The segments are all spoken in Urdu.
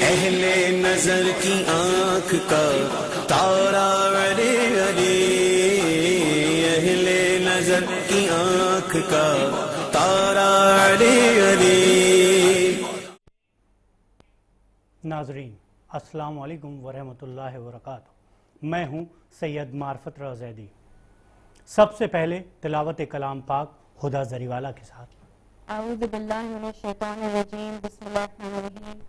اہل نظر کی آنکھ کا تارا علی علی، اہل نظر کی آنکھ کا تارا علی علی۔ ناظرین السلام علیکم ورحمۃ اللہ وبرکاتہ، میں ہوں سید معرفت رضا زیدی۔ سب سے پہلے تلاوت کلام پاک خدا زریوالا کے ساتھ۔ اعوذ باللہ من الشیطان الرجیم، بسم اللہ الرحمن الرحیم،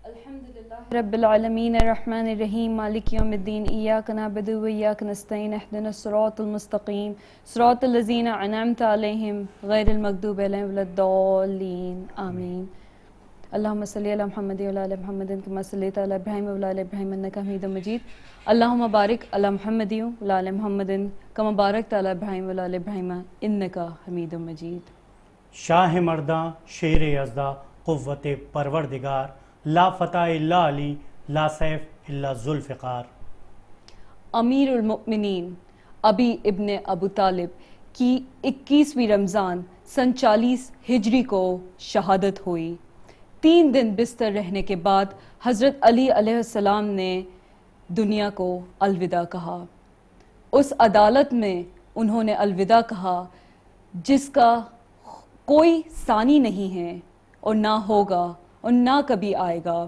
الحمدللہ رب العالمین الرحمن الرحیم مالک یوم الدین، ایاک نعبد و ایاک نستعین، اہدنا الصراط المستقیم صراط الذین انعمت علیہم غیر المغضوب علیہم ولا الضالین، آمین۔ اللہم صلی علی محمد وعلی آل محمد کما صلیت علی ابراہیم وعلی آل ابراہیم انک حمید مجید، اللہم بارک علی محمد وعلی آل محمد کما بارکت علی ابراہیم وعلی آل ابراہیم انک حمید مجید۔ شاہ مرداں شیر یزداں قوت پروردگار، لا فتح الا علی لا سیف الا ذوالفقار۔ امیر المؤمنین ابی ابن ابو طالب کی 21ویں رمضان سن 40 ہجری کو شہادت ہوئی۔ 3 دن بستر رہنے کے بعد حضرت علی علیہ السلام نے دنیا کو الوداع کہا۔ اس عدالت میں انہوں نے الوداع کہا جس کا کوئی ثانی نہیں ہے اور نہ ہوگا اور نہ کبھی آئے گا۔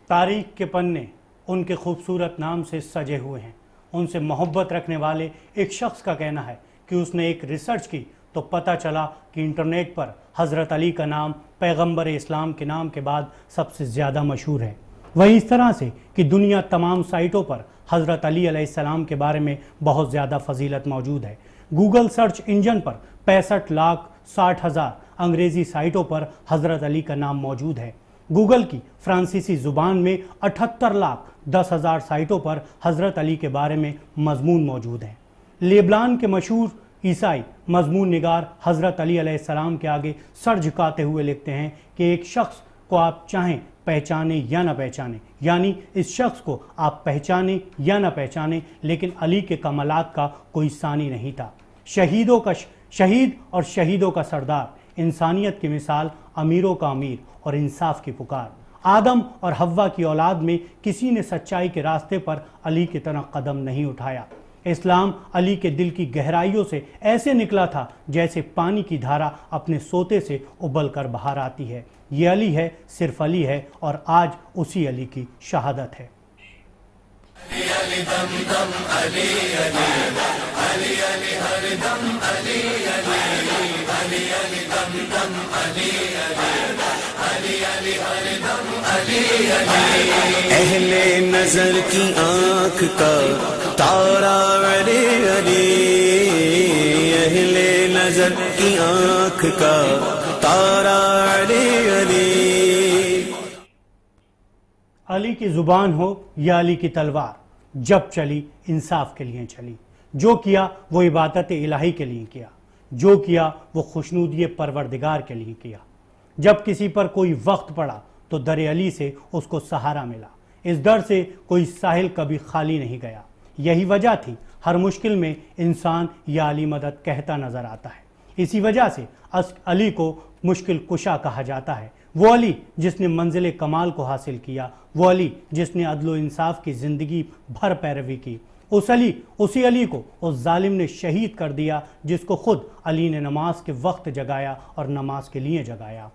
تاریخ کے پنے ان کے خوبصورت نام سے سجے ہوئے ہیں۔ ان سے محبت رکھنے والے ایک شخص کا کہنا ہے کہ اس نے ایک ریسرچ کی تو پتہ چلا کہ انٹرنیٹ پر حضرت علی کا نام پیغمبر اسلام کے نام کے بعد سب سے زیادہ مشہور ہے۔ وہی اس طرح سے کہ دنیا تمام سائٹوں پر حضرت علی علیہ السلام کے بارے میں بہت زیادہ فضیلت موجود ہے۔ گوگل سرچ انجن پر 65,60,000 انگریزی سائٹوں پر حضرت علی کا نام موجود ہے۔ گوگل کی فرانسیسی زبان میں 78,10,000 سائٹوں پر حضرت علی کے بارے میں مضمون موجود ہیں۔ لیبنان کے مشہور عیسائی مضمون نگار حضرت علی علیہ السلام کے آگے سر جھکاتے ہوئے لکھتے ہیں کہ ایک شخص کو آپ چاہیں پہچانیں یا نہ پہچانیں، یعنی اس شخص کو آپ پہچانیں یا نہ پہچانیں، لیکن علی کے کمالات کا کوئی ثانی نہیں تھا۔ شہید اور شہیدوں کا سردار، انسانیت کی مثال، امیروں کا امیر اور انصاف کی پکار۔ آدم اور حوا کی اولاد میں کسی نے سچائی کے راستے پر علی کی طرح قدم نہیں اٹھایا۔ اسلام علی کے دل کی گہرائیوں سے ایسے نکلا تھا جیسے پانی کی دھارا اپنے سوتے سے ابل کر باہر آتی ہے۔ یہ علی ہے، صرف علی ہے، اور آج اسی علی کی شہادت ہے۔ علی علی دم دم علی علی، علی علی ہر دم علی علی، علی علی دم دم علی علی، علی علی ہر دم علی علی۔ اہل نظر کی آنکھ کا تارا علی علی، اہل نظر کی آنکھ کا تارا علی علی۔ علی کی زبان ہو یا علی کی تلوار، جب چلی انصاف کے لیے چلی۔ جو کیا وہ عبادت الہی کے لیے کیا، جو کیا وہ خوشنودی پروردگار کے لیے کیا۔ جب کسی پر کوئی وقت پڑا تو در علی سے اس کو سہارا ملا۔ اس در سے کوئی ساحل کبھی خالی نہیں گیا۔ یہی وجہ تھی ہر مشکل میں انسان یا علی مدد کہتا نظر آتا ہے۔ اسی وجہ سے علی کو مشکل کشا کہا جاتا ہے۔ وہ علی جس نے منزل کمال کو حاصل کیا، وہ علی جس نے عدل و انصاف کی زندگی بھر پیروی کی، اسی علی کو اس ظالم نے شہید کر دیا جس کو خود علی نے نماز کے وقت جگایا اور نماز کے لیے جگایا۔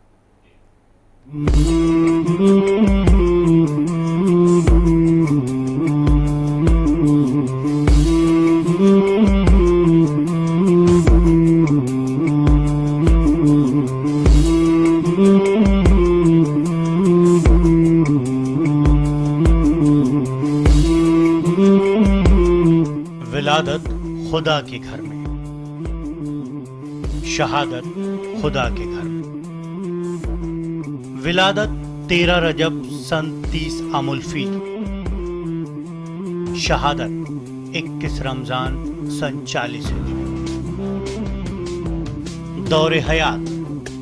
ولادت خدا کے گھر میں، شہادت خدا کے گھر میں۔ ولادت 13 رجب سن 30 عام الفیل، شہادت 21 رمضان سن 40 ہجری، دور حیات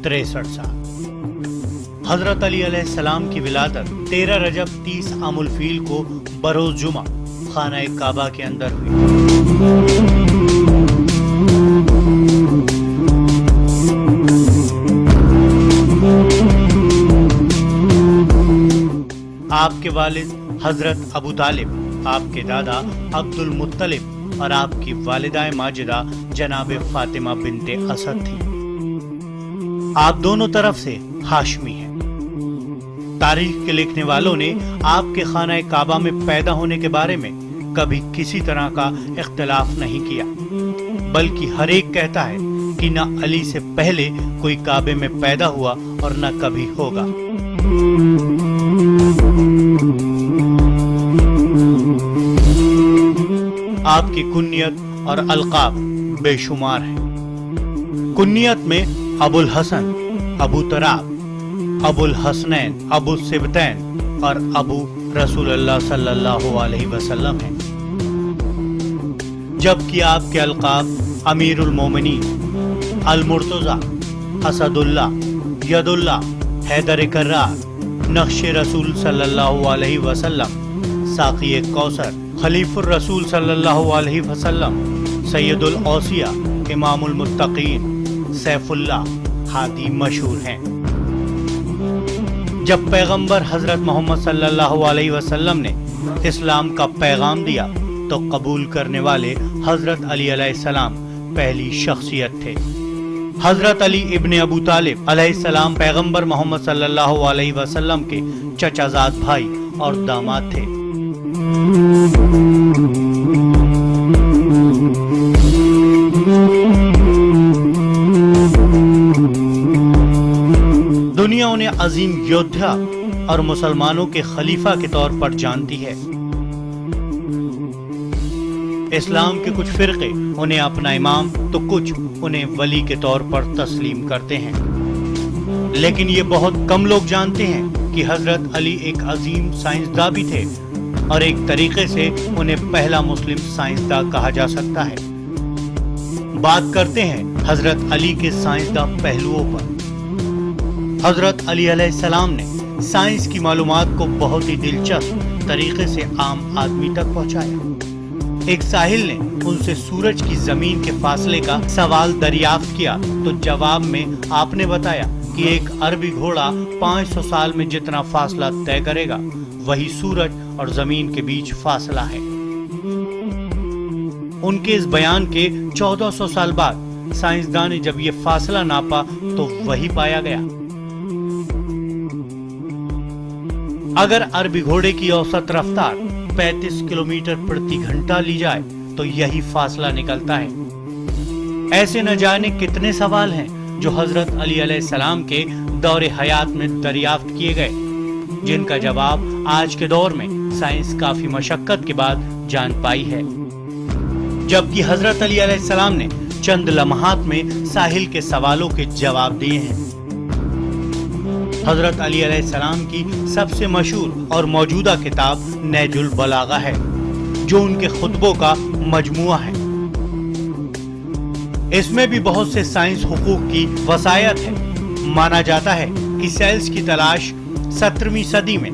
63 سال۔ حضرت علی علیہ السلام کی ولادت 13 رجب 30 عام الفیل کو بروز جمعہ خانہ کعبہ کے اندر ہوئی۔ آپ کے والد حضرت ابو طالب، آپ کے دادا عبد المطلب اور آپ کی والدہ ماجدہ جناب فاطمہ بنت اسد تھی۔ آپ دونوں طرف سے ہاشمی ہیں۔ تاریخ کے لکھنے والوں نے آپ کے خانہ کعبہ میں پیدا ہونے کے بارے میں کبھی کسی طرح کا اختلاف نہیں کیا، بلکہ ہر ایک کہتا ہے کہ نہ علی سے پہلے کوئی کعبے میں پیدا ہوا اور نہ کبھی ہوگا۔ آپ کی کنیت اور القاب بے شمار ہیں۔ کنیت میں ابو الحسن، ابو تراب، ابو الحسنین، ابو السبتین اور ابو رسول اللہ صلی اللہ علیہ وسلم ہیں، جبکہ آپ کے القاب امیر المومنین، المرتضی، اسد اللہ، ید اللہ، حیدر کرار، نقش رسول صلی اللہ علیہ وسلم، ساقی کوثر، خلیف الرسول صلی اللہ علیہ وسلم، سید الاوصیاء، امام المتقین، سیف اللہ، ہادی مشہور ہیں۔ جب پیغمبر حضرت محمد صلی اللہ علیہ وسلم نے اسلام کا پیغام دیا تو قبول کرنے والے حضرت علی علیہ السلام پہلی شخصیت تھے۔ حضرت علی ابن ابو طالب علیہ السلام پیغمبر محمد صلی اللہ علیہ وسلم کے چچا زاد بھائی اور داماد تھے۔ دنیا انہیں عظیم یودھا اور مسلمانوں کے خلیفہ کے طور پر جانتی ہے۔ اسلام کے کچھ فرقے انہیں اپنا امام تو کچھ انہیں ولی کے طور پر تسلیم کرتے ہیں، لیکن یہ بہت کم لوگ جانتے ہیں کہ حضرت علی ایک عظیم سائنسداں بھی تھے اور ایک طریقے سے انہیں پہلا مسلم سائنسداں کہا جا سکتا ہے۔ بات کرتے ہیں حضرت علی کے سائنسداں پہلوؤں پر۔ حضرت علی علیہ السلام نے سائنس کی معلومات کو بہت ہی دلچسپ طریقے سے عام آدمی تک پہنچایا۔ ایک ساحل نے ان سے سورج کی زمین کے فاصلے کا سوال دریافت کیا تو جواب میں آپ نے بتایا کہ ایک عربی گھوڑا 500 سال میں جتنا فاصلہ طے کرے گا وہی سورج اور زمین کے بیچ فاصلہ ہے۔ ان کے اس بیان کے 1400 سال بعد سائنسدان نے جب یہ فاصلہ ناپا تو وہی پایا گیا۔ اگر عربی گھوڑے کی اوسط رفتار 35 کلومیٹر پرتی گھنٹہ لی جائے تو یہی فاصلہ نکلتا ہے۔ ایسے نہ جانے کتنے سوال ہیں جو حضرت علی علیہ السلام کے دور حیات میں دریافت کیے گئے، جن کا جواب آج کے دور میں سائنس کافی مشقت کے بعد جان پائی ہے، جبکہ حضرت علی علیہ السلام نے چند لمحات میں ساحل کے سوالوں کے جواب دیے ہیں۔ حضرت علی علیہ السلام کی سب سے مشہور اور موجودہ کتاب نہج البلاغہ ہے، جو ان کے خطبوں کا مجموعہ ہے۔ اس میں بھی بہت سے سائنس حقوق کی وصایت ہے۔ مانا جاتا ہے کہ سیلز کی تلاش 17ویں صدی میں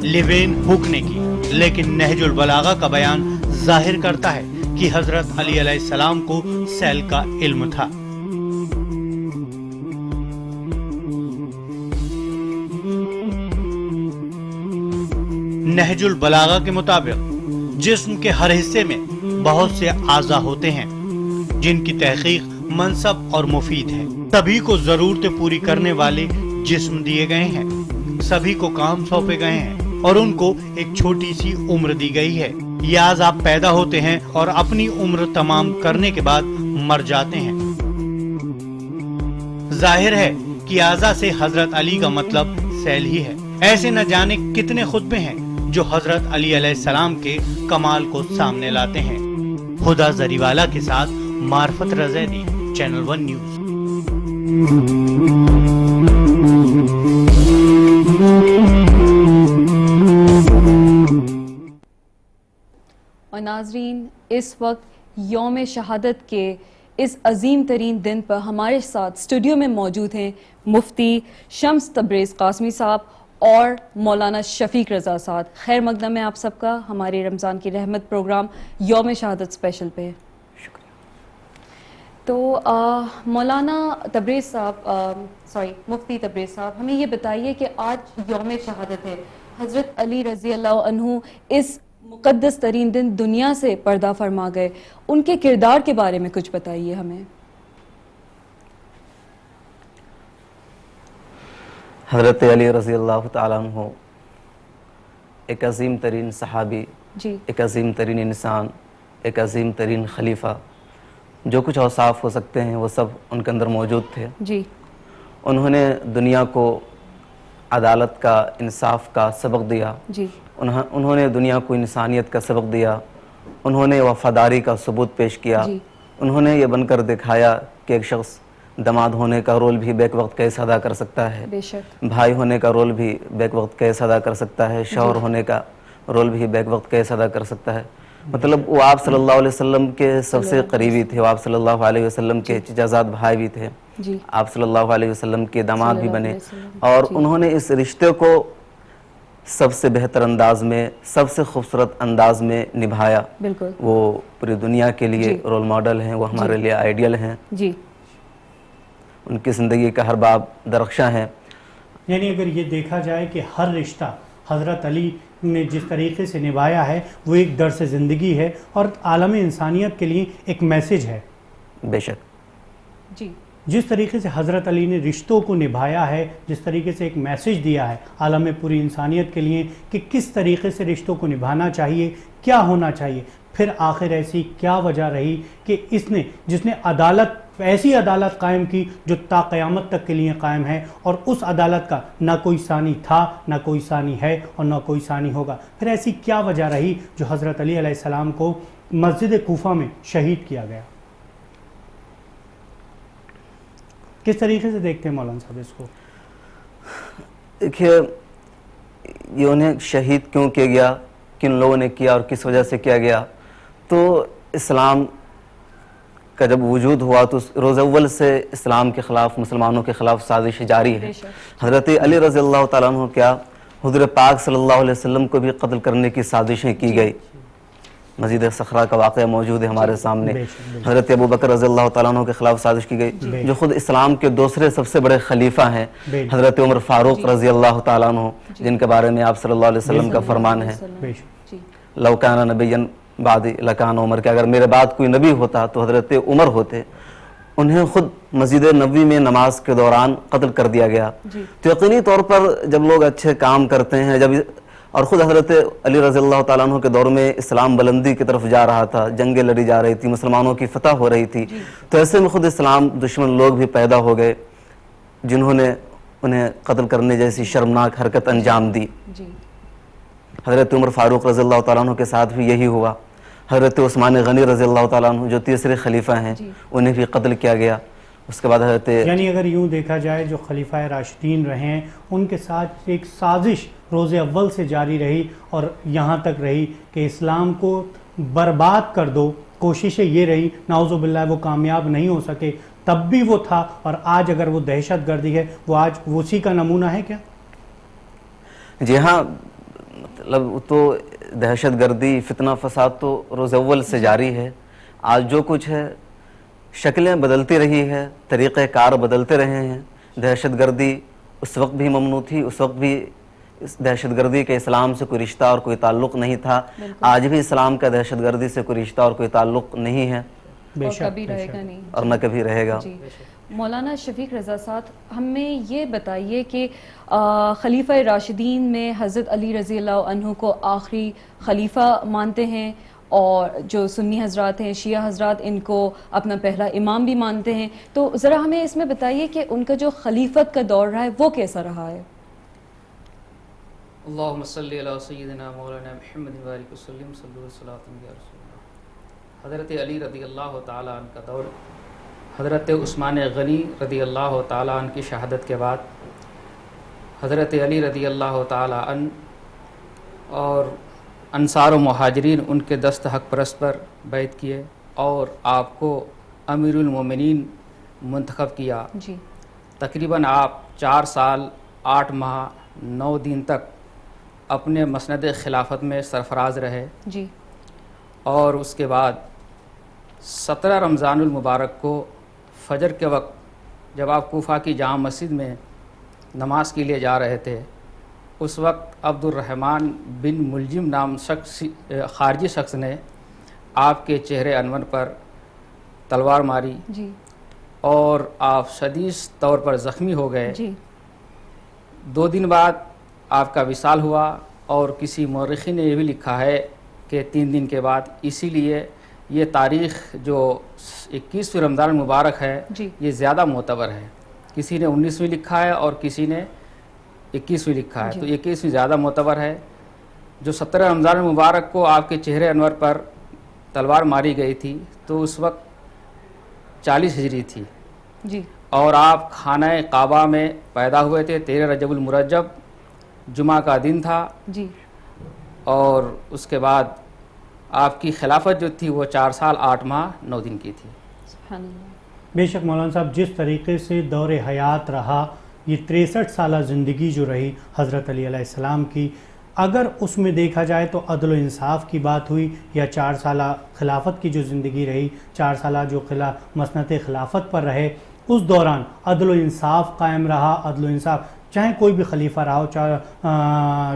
لیوین ہک نے کی، لیکن نہج البلاغہ کا بیان ظاہر کرتا ہے کہ حضرت علی علیہ السلام کو سیل کا علم تھا۔ نہج البلاغہ کے مطابق جسم کے ہر حصے میں بہت سے اعضاء ہوتے ہیں جن کی تحقیق منصب اور مفید ہے۔ سبھی کو ضرورتیں پوری کرنے والے جسم دیے گئے ہیں، سبھی کو کام سونپے گئے ہیں اور ان کو ایک چھوٹی سی عمر دی گئی ہے۔ یہ اعضاء پیدا ہوتے ہیں اور اپنی عمر تمام کرنے کے بعد مر جاتے ہیں۔ ظاہر ہے کہ اعضاء سے حضرت علی کا مطلب سیل ہی ہے۔ ایسے نہ جانے کتنے خطبے ہیں جو حضرت علی علیہ السلام کے کمال کو سامنے لاتے ہیں۔ خدا زریوالا کے ساتھ معرفت رضیدی، چینل 1 نیوز۔ اور ناظرین، اس وقت یوم شہادت کے اس عظیم ترین دن پر ہمارے ساتھ اسٹوڈیو میں موجود ہیں مفتی شمس تبریز قاسمی صاحب اور مولانا شفیق رضا صاحب۔ خیر مقدم ہے آپ سب کا ہمارے رمضان کی رحمت پروگرام یوم شہادت اسپیشل پہ۔ تو مولانا تبریز صاحب، مفتی تبریز صاحب، ہمیں یہ بتائیے کہ آج یوم شہادت ہے، حضرت علی رضی اللہ عنہ اس مقدس ترین دن دنیا سے پردہ فرما گئے، ان کے کردار کے بارے میں کچھ بتائیے ہمیں۔ حضرت علی رضی اللہ تعالیٰ عنہ ایک عظیم ترین صحابی، جی ایک عظیم ترین انسان، ایک عظیم ترین خلیفہ، جو کچھ اوصاف ہو سکتے ہیں وہ سب ان کے اندر موجود تھے۔ جی انہوں نے دنیا کو عدالت کا، انصاف کا سبق دیا، جی انہوں نے دنیا کو انسانیت کا سبق دیا، انہوں نے وفاداری کا ثبوت پیش کیا، جی انہوں نے یہ بن کر دکھایا کہ ایک شخص داماد ہونے کا رول بھی بیک وقت کیسے ادا کر سکتا ہے، بے شک بھائی ہونے کا رول بھی بیک وقت کیسے ادا کر سکتا ہے، شوہر ہونے کا رول بھی بیک وقت کیسے ادا کر سکتا ہے۔ مطلب وہ آپ صلی اللہ علیہ وسلم کے سب سے قریبی تھے، وہ آپ صلی اللہ علیہ وسلم کے چچا بھائی بھی تھے، جی آپ صلی اللہ علیہ وسلم کے داماد بھی صلی اللہ بنے، علیہ وسلم، اور جی انہوں نے اس رشتے کو سب سے بہتر انداز میں، سب سے خوبصورت انداز میں نبھایا۔ بالکل وہ پوری دنیا کے لیے جی رول ماڈل ہیں، وہ ہمارے لیے آئیڈیل ہیں، جی ان کی زندگی کا ہر باب درخشاں ہے۔ یعنی اگر یہ دیکھا جائے کہ ہر رشتہ حضرت علی نے جس طریقے سے نبھایا ہے وہ ایک درس زندگی ہے اور عالم انسانیت کے لیے ایک میسج ہے۔ بے شک جی جس طریقے سے حضرت علی نے رشتوں کو نبھایا ہے، جس طریقے سے ایک میسج دیا ہے عالم پوری انسانیت کے لیے کہ کس طریقے سے رشتوں کو نبھانا چاہیے، کیا ہونا چاہیے، پھر آخر ایسی کیا وجہ رہی کہ جس نے ایسی عدالت قائم کی جو تا قیامت تک کے لیے قائم ہے، اور اس عدالت کا نہ کوئی ثانی تھا، نہ کوئی ثانی ہے، اور نہ کوئی ثانی ہوگا۔ پھر ایسی کیا وجہ رہی جو حضرت علی علیہ السلام کو مسجد کوفہ میں شہید کیا گیا؟ کس طریقے سے دیکھتے ہیں مولانا صاحب اس کو؟ دیکھیے، یہ انہیں شہید کیوں کیا گیا، کن لوگوں نے کیا اور کس وجہ سے کیا گیا؟ تو اسلام کا جب وجود ہوا تو روز اول سے اسلام کے خلاف، مسلمانوں کے خلاف سازش جاری ہے۔ حضرت علی رضی اللہ تعالیٰ عنہ کیا، حضور پاک صلی اللہ علیہ وسلم کو بھی قتل کرنے کی سازشیں کی گئی۔ مسجد صخرہ کا واقعہ موجود ہے ہمارے سامنے۔ حضرت ابوبکر رضی اللہ تعالیٰ عنہ کے خلاف سازش کی گئی، جو خود اسلام کے دوسرے سب سے بڑے خلیفہ ہیں، حضرت عمر فاروق رضی اللہ تعالیٰ عنہ، جن کے بارے میں آپ صلی اللہ علیہ وسلم کا فرمان ہے، لو کان نبیا بعدی لکان عمر، کہ اگر میرے بعد کوئی نبی ہوتا تو حضرت عمر ہوتے۔ انہیں خود مسجد نبوی میں نماز کے دوران قتل کر دیا گیا۔ تو یقینی طور پر جب لوگ اچھے کام کرتے ہیں، اور خود حضرت علی رضی اللہ تعالیٰ عنہ کے دور میں اسلام بلندی کی طرف جا رہا تھا، جنگیں لڑی جا رہی تھی، مسلمانوں کی فتح ہو رہی تھی، تو ایسے میں خود اسلام دشمن لوگ بھی پیدا ہو گئے جنہوں نے انہیں قتل کرنے جیسی شرمناک حرکت انجام دی۔ حضرت عمر فاروق رضی اللہ تعالیٰ عنہ کے ساتھ بھی یہی ہوا۔ حضرت عثمان غنی رضی اللہ تعالیٰ عنہ جو تیسرے خلیفہ ہیں، انہیں بھی قتل کیا گیا۔ اس کے بعد حضرت، یعنی اگر یوں دیکھا جائے جو خلیفہ راشدین رہے ہیں ان کے ساتھ ایک سازش روز اول سے جاری رہی اور یہاں تک رہی کہ اسلام کو برباد کر دو، کوششیں یہ رہی، نعوذ باللہ وہ کامیاب نہیں ہو سکے، تب بھی وہ تھا، اور آج اگر وہ دہشت گردی ہے وہ آج اسی کا نمونہ ہے کیا؟ جی ہاں، مطلب تو دہشت گردی، فتنہ فساد تو روز اول سے جاری ہے۔ آج جو کچھ ہے شکلیں بدلتی رہی ہے، طریقہ کار بدلتے رہے ہیں۔ دہشت گردی اس وقت بھی ممنوع تھی، اس وقت بھی اس دہشت گردی کے اسلام سے کوئی رشتہ اور کوئی تعلق نہیں تھا، آج بھی اسلام کا دہشت گردی سے کوئی رشتہ اور کوئی تعلق نہیں ہے، اور کبھی رہے گا نہیں، اور نہ کبھی رہے گا۔ مولانا شفیق رضا صاحب، ہمیں یہ بتائیے کہ خلیفہ راشدین میں حضرت علی رضی اللہ عنہ کو آخری خلیفہ مانتے ہیں، اور جو سنی حضرات ہیں، شیعہ حضرات، ان کو اپنا پہلا امام بھی مانتے ہیں، تو ذرا ہمیں اس میں بتائیے کہ ان کا جو خلیفت کا دور رہا ہے وہ کیسا رہا ہے؟ اللہم صلی علی سیدنا مولانا محمد وبارک وسلم، صلی اللہ علیہ وسلم۔ حضرت علی رضی اللہ تعالیٰ عنہ کا دور، حضرت عثمان غنی رضی اللہ تعالیٰ عنہ کی شہادت کے بعد حضرت علی رضی اللہ تعالیٰ عنہ اور انصار و مہاجرین ان کے دست حق پرست پر بیعت کیے اور آپ کو امیر المومنین منتخب کیا۔ جی، تقریباً آپ 4 سال 8 ماہ 9 دن تک اپنے مسند خلافت میں سرفراز رہے۔ جی، اور اس کے بعد 17 رمضان المبارک کو فجر کے وقت جب آپ کوفہ کی جامع مسجد میں نماز کے لیے جا رہے تھے اس وقت عبد الرحمن بن ملجم نام شخص خارجی شخص نے آپ کے چہرے انور پر تلوار ماری جی اور آپ شدید طور پر زخمی ہو گئے. جی 2 دن بعد آپ کا وصال ہوا اور کسی مورخی نے یہ بھی لکھا ہے کہ 3 دن کے بعد. اسی لیے یہ تاریخ جو 21 رمضان مبارک ہے جی یہ زیادہ معتبر ہے. کسی نے 19ویں لکھا ہے اور کسی نے 21ویں لکھا ہے. جی. تو 21ویں زیادہ معتبر ہے. جو 17 رمضان مبارک کو آپ کے چہرے انور پر تلوار ماری گئی تھی تو اس وقت 40 ہجری تھی جی اور آپ خانہ کعبہ میں پیدا ہوئے تھے. 13 رجب المرجب جمعہ کا دن تھا جی اور اس کے بعد آپ کی خلافت جو تھی وہ 4 سال 8 ماہ 9 دن کی تھی. سبحان اللہ. بے شک مولانا صاحب، جس طریقے سے دور حیات رہا، یہ 63 سالہ زندگی جو رہی حضرت علی علیہ السلام کی، اگر اس میں دیکھا جائے تو عدل و انصاف کی بات ہوئی یا 4 سالہ خلافت کی جو زندگی رہی، 4 سالہ جو مسنت خلافت پر رہے، اس دوران عدل و انصاف قائم رہا. عدل و انصاف چاہے کوئی بھی خلیفہ رہا ہو،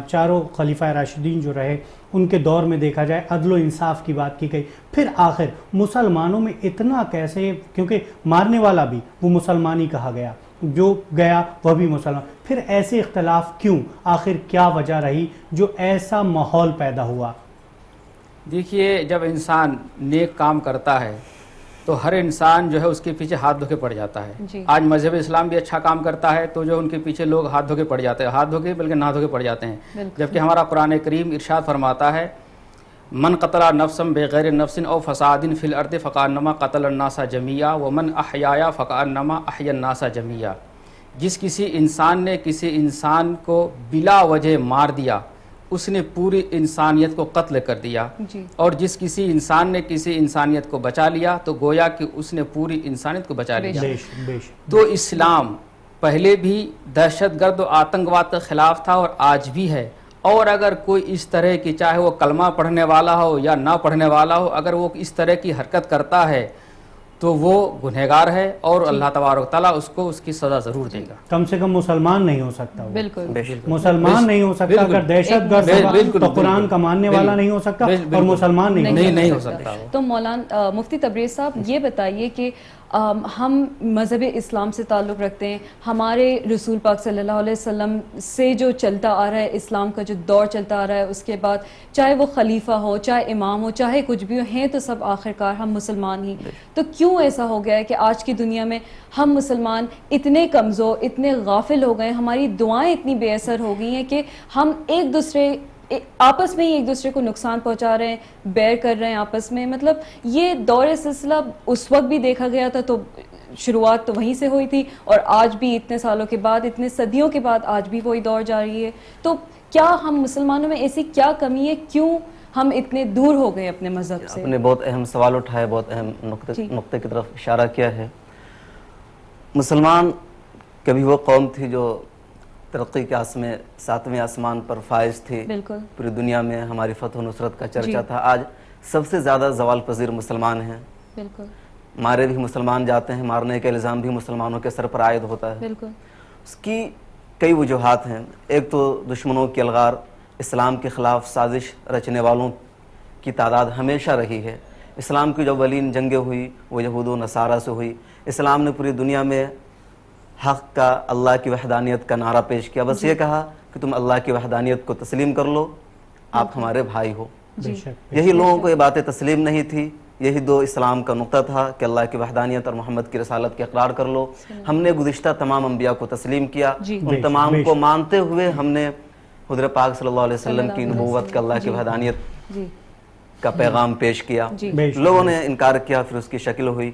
چاروں خلیفہ راشدین جو رہے ان کے دور میں دیکھا جائے عدل و انصاف کی بات کی گئی. پھر آخر مسلمانوں میں اتنا کیسے، کیونکہ مارنے والا بھی وہ مسلمان ہی کہا گیا، جو گیا وہ بھی مسلمان، پھر ایسے اختلاف کیوں؟ آخر کیا وجہ رہی جو ایسا ماحول پیدا ہوا؟ دیکھیے، جب انسان نیک کام کرتا ہے تو ہر انسان جو ہے اس کے پیچھے ہاتھ دھو کے پڑ جاتا ہے. جی. آج مذہب اسلام بھی اچھا کام کرتا ہے تو جو ان کے پیچھے لوگ ہاتھ دھو کے پڑ جاتے ہیں، ہاتھ دھو کے بلکہ نہ دھو کے پڑ جاتے ہیں. بالکل. جبکہ ہمارا قرآن کریم ارشاد فرماتا ہے من قتل نفسا بغیر نفس او فساد فی الارض فکانما قتل الناس جميعا ومن احیاها فکانما احیا الناس جميعا. جس کسی انسان نے کسی انسان کو بلا وجہ مار دیا اس نے پوری انسانیت کو قتل کر دیا، جی اور جس کسی انسان نے کسی انسانیت کو بچا لیا تو گویا کہ اس نے پوری انسانیت کو بچا لیا. بے شک بے شک. تو اسلام پہلے بھی دہشت گرد و آتنکواد کے خلاف تھا اور آج بھی ہے. اور اگر کوئی اس طرح کی، چاہے وہ کلمہ پڑھنے والا ہو یا نہ پڑھنے والا ہو، اگر وہ اس طرح کی حرکت کرتا ہے تو وہ گنہگار ہے اور اللہ تبارک تعالیٰ اس کو اس کی سزا ضرور دے گا. کم سے کم مسلمان نہیں ہو سکتا وہ. بالکل. مسلمان نہیں ہو سکتا. اگر دہشت گرد ہوگا تو قرآن کا ماننے والا نہیں ہو سکتا اور مسلمان نہیں ہو سکتا. وہ. تو مولانا مفتی تبریز صاحب یہ بتائیے کہ ہم مذہب اسلام سے تعلق رکھتے ہیں، ہمارے رسول پاک صلی اللہ علیہ وسلم سے جو چلتا آ رہا ہے، اسلام کا جو دور چلتا آ رہا ہے، اس کے بعد چاہے وہ خلیفہ ہو، چاہے امام ہو، چاہے کچھ بھی ہیں تو سب آخرکار ہم مسلمان ہی. تو کیوں ایسا ہو گیا ہے کہ آج کی دنیا میں ہم مسلمان اتنے کمزور، اتنے غافل ہو گئے، ہماری دعائیں اتنی بے اثر ہو گئی ہیں کہ ہم ایک دوسرے آپس میں ہی ایک دوسرے کو نقصان پہنچا رہے ہیں، بیر کر رہے ہیں آپس میں. مطلب یہ دور سلسلہ اس وقت بھی دیکھا گیا تھا تو شروعات تو وہیں سے ہوئی تھی، اور آج بھی اتنے سالوں کے بعد، اتنے صدیوں کے بعد آج بھی وہی دور جاری ہے. تو کیا ہم مسلمانوں میں ایسی کیا کمی ہے، کیوں ہم اتنے دور ہو گئے اپنے مذہب سے؟ آپ نے بہت اہم سوال اٹھایا، بہت اہم نقطے کی طرف اشارہ کیا ہے. مسلمان کبھی وہ قوم تھی جو ترقی کے 7ویں آسمان پر فائز تھی. بالکل. پوری دنیا میں ہماری فتح و نصرت کا چرچا تھا. آج سب سے زیادہ زوال پذیر مسلمان ہیں. بالکل. مارے بھی مسلمان جاتے ہیں، مارنے کا الزام بھی مسلمانوں کے سر پر عائد ہوتا ہے. بالکل. اس کی کئی وجوہات ہیں. ایک تو دشمنوں کی الغار، اسلام کے خلاف سازش رچنے والوں کی تعداد ہمیشہ رہی ہے. اسلام کی جو اولین جنگیں ہوئی وہ یہود و نصارہ سے ہوئی. اسلام نے پوری دنیا میں حق کا، اللہ کی وحدانیت کا نعرہ پیش کیا. بس یہ کہا کہ تم اللہ کی وحدانیت کو تسلیم کر لو، آپ ہمارے بھائی ہو. یہی لوگوں کو یہ باتیں تسلیم نہیں تھی. یہی دو اسلام کا نقطہ تھا کہ اللہ کی وحدانیت اور محمد کی رسالت کے اقرار کر لو. ہم نے گزشتہ تمام انبیاء کو تسلیم کیا. ان تمام کو مانتے ہوئے ہم نے حضور پاک صلی اللہ علیہ وسلم کی نبوت کا، اللہ کی وحدانیت کا پیغام پیش کیا. لوگوں نے انکار کیا، پھر اس کی شکل ہوئی.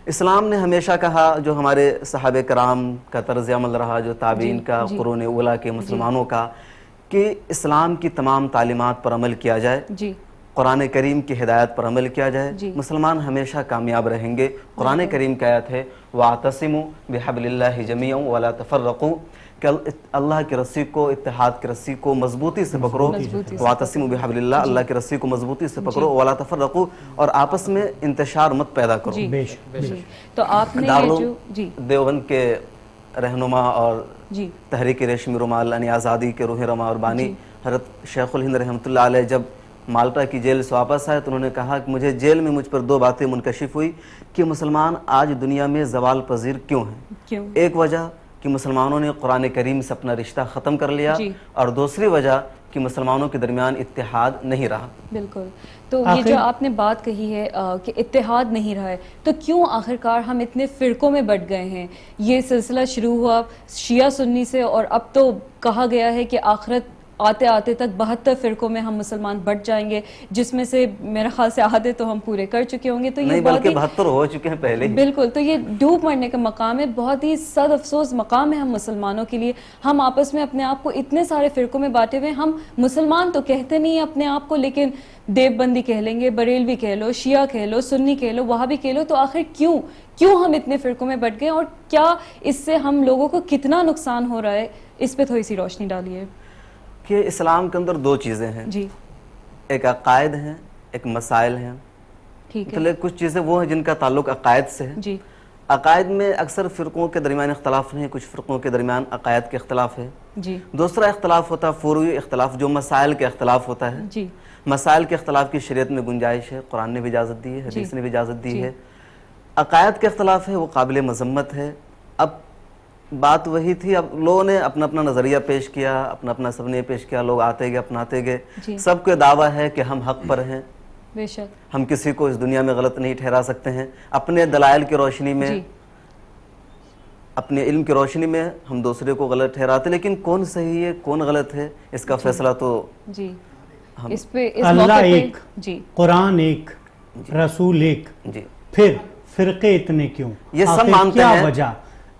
اسلام نے ہمیشہ کہا، جو ہمارے صحابہ کرام کا طرز عمل رہا، جو تابعین کا، قرون اولیٰ کے مسلمانوں کا، کہ اسلام کی تمام تعلیمات پر عمل کیا جائے، قرآن کریم کی ہدایت پر عمل کیا جائے. مسلمان ہمیشہ کامیاب رہیں گے. قرآن کریم کی آیت ہے وَاعْتَصِمُوا بِحَبْلِ اللَّهِ جَمِيعًا وَلَا تَفَرَّقُوا، کہ اللہ کی رسی کو، اتحاد کی رسی کو مضبوطی سے پکڑو. وَاعْتَصِمُوا بِحَبْلِ اللَّهِ، اللہ کی رسی کو مضبوطی سے پکڑو. وَلَا تَفَرَّقُوا، اور آپس میں انتشار مت پیدا کرو. تو آپ نے دیوبند کے رہنما اور جی تحریک ریشمی رومال یعنی آزادی کے روح رما اور بانی حضرت شیخ الہند رحمۃ اللہ علیہ جب مالٹا کی جیل سے واپس آئے تو انہوں نے کہا کہ مجھے جیل میں مجھ پر 2 باتیں منکشف ہوئی کہ مسلمان آج دنیا میں زوال پذیر کیوں ہیں. کیوں؟ ایک وجہ کہ مسلمانوں نے قرآن کریم سے اپنا رشتہ ختم کر لیا جی. اور دوسری وجہ کہ مسلمانوں کے درمیان اتحاد نہیں رہا. بالکل. تو یہ جو آپ نے بات کہی ہے کہ اتحاد نہیں رہا ہے، تو کیوں آخرکار ہم اتنے فرقوں میں بٹ گئے ہیں؟ یہ سلسلہ شروع ہوا شیعہ سنی سے اور اب تو کہا گیا ہے کہ آخرت آتے آتے تک 72 فرقوں میں ہم مسلمان بٹ جائیں گے، جس میں سے میرے خیال سے آدھے تو ہم پورے کر چکے ہوں گے. تو یہ نہیں بہت بلکہ 72 ہو چکے ہیں پہلے ہی. بالکل. تو یہ ڈوب مرنے کا مقام ہے، بہت ہی صد افسوس مقام ہے ہم مسلمانوں کے لیے. ہم آپس میں اپنے آپ کو اتنے سارے فرقوں میں بانٹے ہوئے، ہم مسلمان تو کہتے نہیں ہیں اپنے آپ کو، لیکن دیوبندی کہہ لیں گے، بریلوی کہہ لو، شیعہ کہہ لو، سنی کہہ لو، وہابی کہہ لو. تو آخر کیوں ہم اتنے فرقوں میں بٹ گئے اور کیا اس سے ہم لوگوں کو کتنا نقصان ہو رہا ہے؟ اس پہ تھوڑی سی روشنی ڈالیے. کہ اسلام کے اندر 2 چیزیں ہیں. جی ایک عقائد ہیں، ایک مسائل ہیں. ٹھیک ہے. مطلب کچھ چیزیں وہ ہیں جن کا تعلق عقائد سے ہے. جی عقائد میں اکثر فرقوں کے درمیان اختلاف نہیں، کچھ فرقوں کے درمیان عقائد کے اختلاف ہے. جی دوسرا اختلاف ہوتا ہے فروعی اختلاف، جو مسائل کے اختلاف ہوتا ہے. جی مسائل کے اختلاف کی شریعت میں گنجائش ہے، قرآن نے بھی اجازت دی ہے، حدیث نے بھی اجازت دی جی. ہے. عقائد کے اختلاف ہے وہ قابل مذمت ہے. اب بات وہی تھی، اب لوگوں نے اپنا اپنا نظریہ پیش کیا، اپنا سب نے پیش کیا، لوگ آتے گئے اپناتے گئے. جی. سب کو دعویٰ ہے کہ ہم حق پر ہیں، بے شک. ہم کسی کو اس دنیا میں غلط نہیں ٹھہرا سکتے ہیں. اپنے دلائل کی روشنی میں، جی اپنے علم کی روشنی میں ہم دوسرے کو غلط ٹھہراتے، لیکن کون صحیح ہے کون غلط ہے اس کا فیصلہ تو جی اس پہ اس اللہ موقع پہ ایک، جی قرآن ایک، رسول ایک، جی پھر فرقے اتنے کیوں؟ یہ سب آخر مانتے کیا ہیں. وجہ؟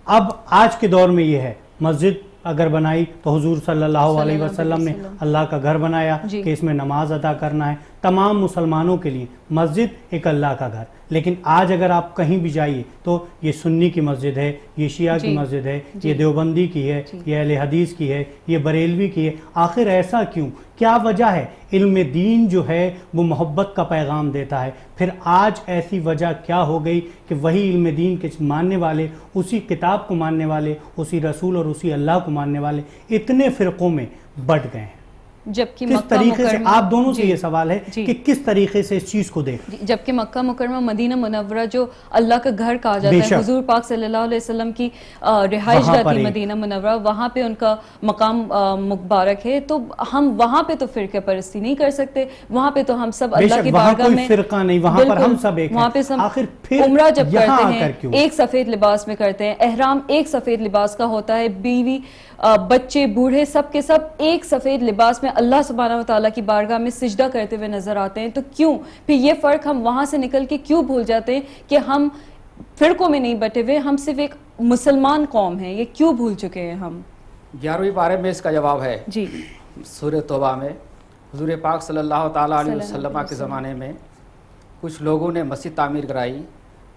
اب آج کے دور میں یہ ہے، مسجد اگر بنائی تو حضور صلی اللہ علیہ وسلم نے اللہ کا گھر بنایا جی. کہ اس میں نماز ادا کرنا ہے. تمام مسلمانوں کے لیے مسجد ایک اللہ کا گھر. لیکن آج اگر آپ کہیں بھی جائیے تو یہ سنی کی مسجد ہے، یہ شیعہ کی جی. مسجد ہے، جی. یہ دیوبندی کی ہے، جی. یہ اہل حدیث کی ہے، یہ بریلوی کی ہے. آخر ایسا کیوں؟ کیا وجہ ہے؟ علم دین جو ہے وہ محبت کا پیغام دیتا ہے. پھر آج ایسی وجہ کیا ہو گئی کہ وہی علم دین کے ماننے والے، اسی کتاب کو ماننے والے، اسی رسول اور اسی اللہ کو ماننے والے اتنے فرقوں میں بٹ گئے ہیں؟ جبکہ کس مکہ طریقے سے مکرمہ آپ دونوں سے جی. یہ سوال ہے جی. کہ کس طریقے سے اس چیز کو دیکھ؟ جبکہ مکہ مکرمہ مدینہ منورہ جو اللہ کا گھر کہا بے جاتا ہے، شک. حضور پاک صلی اللہ علیہ وسلم کی رہائش وہاں گاہ پر تھی ایک مدینہ منورہ، وہاں پہ ان کا مقام مبارک ہے. تو ہم وہاں پہ تو فرقہ پرستی نہیں کر سکتے، وہاں پہ تو ہم سب بے اللہ شک کی وہاں بارگاہ کوئی میں فرقہ نہیں، وہاں پر بالکل، ہم سب ایک وہاں پہ ہیں. سب آخر پھر عمرہ جب یہاں کرتے آ ہیں کر کیوں؟ ایک سفید لباس میں کرتے ہیں، احرام ایک سفید لباس کا ہوتا ہے، بیوی بچے بوڑھے سب کے سب ایک سفید لباس میں اللہ سبحانہ و تعالیٰ کی بارگاہ میں سجدہ کرتے ہوئے نظر آتے ہیں. تو کیوں پھر یہ فرق ہم وہاں سے نکل کے کیوں بھول جاتے ہیں کہ ہم فرقوں میں نہیں بٹے ہوئے، ہم صرف ایک مسلمان قوم ہیں؟ یہ کیوں بھول چکے ہیں ہم؟ 11ویں پارے میں اس کا جواب ہے جی سورہ توبہ میں. حضور پاک صلی اللہ تعالیٰ علیہ صلی اللہ وسلم علیہ کے وسلم. زمانے میں کچھ لوگوں نے مسجد تعمیر کرائی،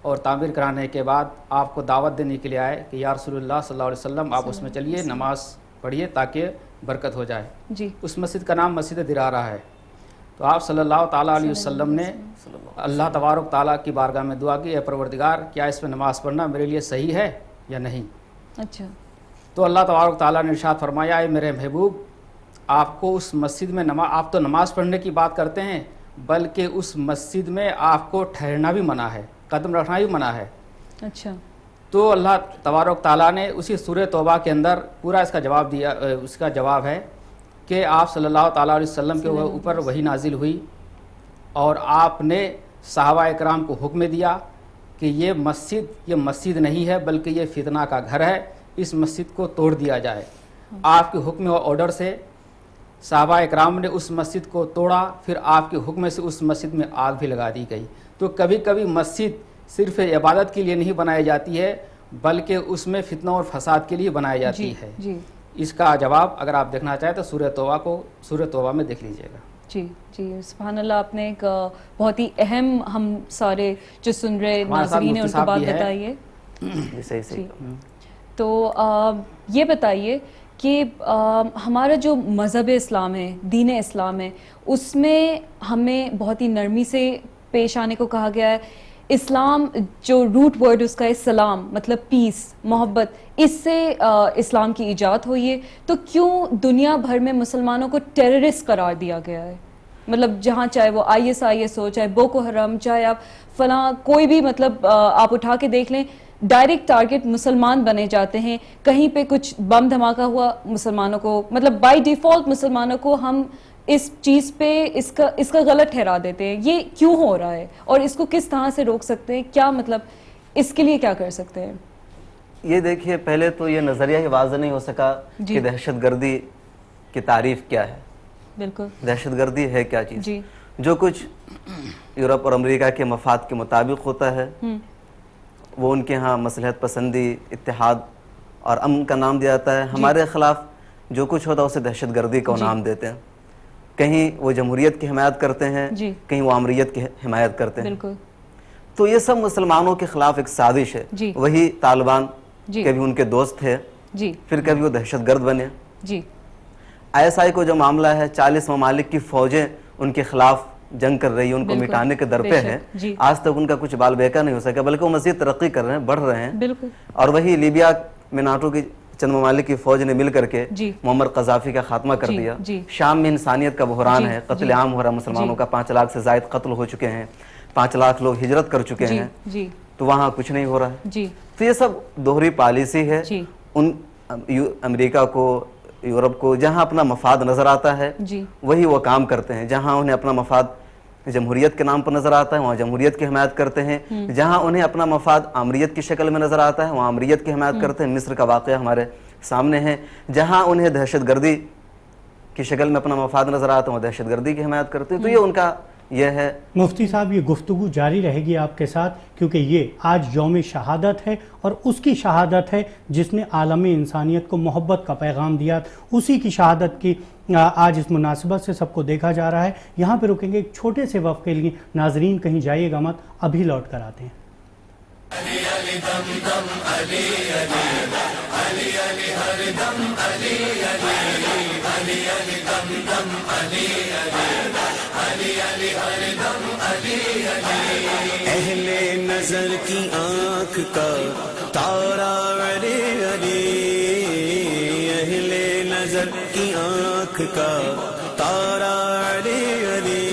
اور تعمیر کرانے کے بعد آپ کو دعوت دینے کے لیے آئے کہ یا رسول اللہ صلی اللہ علیہ وسلم آپ اس میں چلیے، نماز پڑھیے تاکہ برکت ہو جائے. جی اس مسجد کا نام مسجد درارہ ہے. تو آپ صلی اللہ تعالیٰ علیہ وسلم نے اللہ تبارک تعالیٰ کی بارگاہ میں دعا کی، اے پروردگار کیا اس میں نماز پڑھنا میرے لیے صحیح ہے یا نہیں؟ اچھا تو اللہ تبارک تعالیٰ نے ارشاد فرمایا، اے میرے محبوب آپ کو اس مسجد میں آپ تو نماز پڑھنے کی بات کرتے ہیں، بلکہ اس مسجد میں آپ کو ٹھہرنا بھی منع ہے، قدم رکھنا بھی منع ہے. اچھا تو اللہ تبارک تعالیٰ نے اسی سورہ توبہ کے اندر پورا اس کا جواب دیا. اس کا جواب ہے کہ آپ صلی اللہ تعالیٰ علیہ وسلم کے اوپر وحی نازل ہوئی اور آپ نے صحابہ اکرام کو حکم دیا کہ یہ مسجد نہیں ہے بلکہ یہ فتنہ کا گھر ہے، اس مسجد کو توڑ دیا جائے. آپ کے حکم و آرڈر سے صحابہ اکرام نے اس مسجد کو توڑا، پھر آپ کے حکم سے اس مسجد میں آگ بھی لگا دی گئی. تو کبھی کبھی مسجد صرف عبادت کے لیے نہیں بنائی جاتی ہے بلکہ اس میں فتنہ اور فساد کے لیے بنائی جاتی ہے. جی اس کا جواب اگر آپ دیکھنا چاہیں تو سورہ توبہ میں دیکھ لیجئے گا. جی جی سبحان اللہ. آپ نے ایک بہت ہی اہم، ہم سارے جو سن رہے ناظرین ہیں ان کو بات بتائیے. صحیح. تو یہ بتائیے کہ ہمارا جو مذہب اسلام ہے، دین اسلام ہے، اس میں ہمیں بہت ہی نرمی سے پیش آنے کو کہا گیا ہے. اسلام جو روٹ ورڈ اس کا ہے سلام، مطلب پیس، محبت، اس سے اسلام کی ایجاد ہوئی ہے، تو کیوں دنیا بھر میں مسلمانوں کو ٹیررسٹ قرار دیا گیا ہے؟ مطلب جہاں چاہے وہ IS ہو، چاہے بوکو حرام، چاہے آپ فلاں کوئی بھی مطلب آپ اٹھا کے دیکھ لیں، ڈائریکٹ ٹارگٹ مسلمان بنے جاتے ہیں. کہیں پہ کچھ بم دھماکہ ہوا مسلمانوں کو، مطلب بائی ڈیفالٹ مسلمانوں کو ہم اس چیز پہ اس کا غلط ٹھہرا دیتے ہیں. یہ کیوں ہو رہا ہے اور اس کو کس طرح سے روک سکتے ہیں؟ کیا مطلب اس کے لیے کیا کر سکتے ہیں؟ یہ دیکھیے، پہلے تو یہ نظریہ ہی واضح نہیں ہو سکا کہ دہشت گردی کی تعریف کیا ہے. بالکل، دہشت گردی ہے کیا چیز؟ جی، جو کچھ یورپ اور امریکہ کے مفاد کے مطابق ہوتا ہے وہ ان کے ہاں مصلحت پسندی، اتحاد اور امن کا نام دیا جاتا ہے. ہمارے خلاف جو کچھ ہوتا ہے اسے دہشت گردی کا نام دیتے ہیں. کہیں وہ جمہوریت کی حمایت کرتے ہیں، کہیں وہ آمریت کی حمایت کرتے ہیں. بالکل. تو یہ سب مسلمانوں کے خلاف ایک سازش ہے. وہی طالبان کبھی ان کے دوست تھے، پھر کبھی وہ دہشت گرد بنے. ISI کو جو معاملہ ہے، 40 ممالک کی فوجیں ان کے خلاف جنگ کر رہی ہیں، ان کو مٹانے کے در پہ ہیں. آج تک ان کا کچھ بال بیکا نہیں ہو سکا، بلکہ وہ مزید ترقی کر رہے ہیں، بڑھ رہے ہیں. اور وہی لیبیا میں ناٹو کی چند ممالک کی فوج نے مل کر کے معمر قذافی کا خاتمہ کر دیا. شام میں انسانیت کا بحران ہے، قتل عام ہو رہا ہے مسلمانوں کا، 5 لاکھ سے زائد قتل ہو چکے ہیں، 5 لاکھ لوگ ہجرت کر چکے ہیں، تو وہاں کچھ نہیں ہو رہا ہے. تو یہ سب دوہری پالیسی ہے. ان امریکہ کو، یورپ کو جہاں اپنا مفاد نظر آتا ہے وہی وہ کام کرتے ہیں. جہاں انہیں اپنا مفاد جمہوریت کے نام پر نظر آتا ہے وہاں جمہوریت کی حمایت کرتے ہیں. جہاں انہیں اپنا مفاد آمریت کی شکل میں نظر آتا ہے وہاں آمریت کی حمایت کرتے ہیں. مصر کا واقعہ ہمارے سامنے ہے. جہاں انہیں دہشت گردی کی شکل میں اپنا مفاد نظر آتا ہے وہاں دہشت گردی کی حمایت کرتے ہیں. تو یہ ان کا یہ ہے. مفتی صاحب، یہ گفتگو جاری رہے گی آپ کے ساتھ، کیونکہ یہ آج یوم شہادت ہے اور اس کی شہادت ہے جس نے عالم انسانیت کو محبت کا پیغام دیا. اسی کی شہادت کی آج اس مناسبت سے سب کو دیکھا جا رہا ہے. یہاں پہ رکیں گے ایک چھوٹے سے وقت کے لیے. ناظرین کہیں جائیے گا مت، ابھی لوٹ کر آتے ہیں. علی علی دم دم علی علی علی علی ہر دم علی علی علی علی دم دم علی علی علی علی ہر دم علی علی. اہل نظر کی آنکھ کا تارا علی علی، اہل نظر کی آنکھ کا تارا علی علی.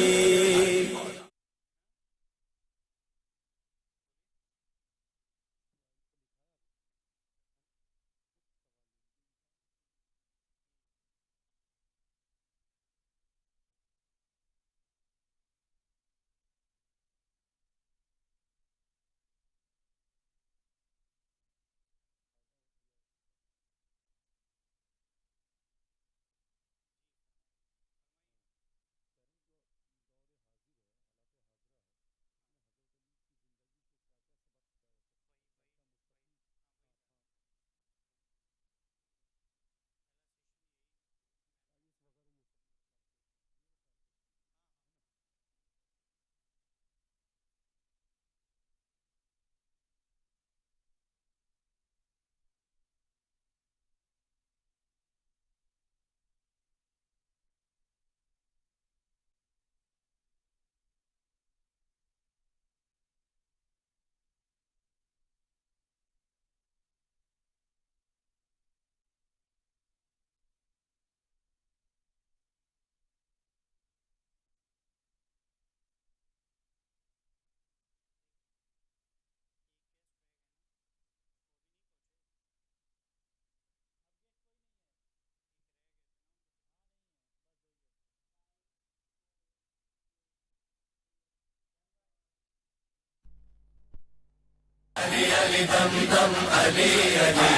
علی علی دم دم علی علی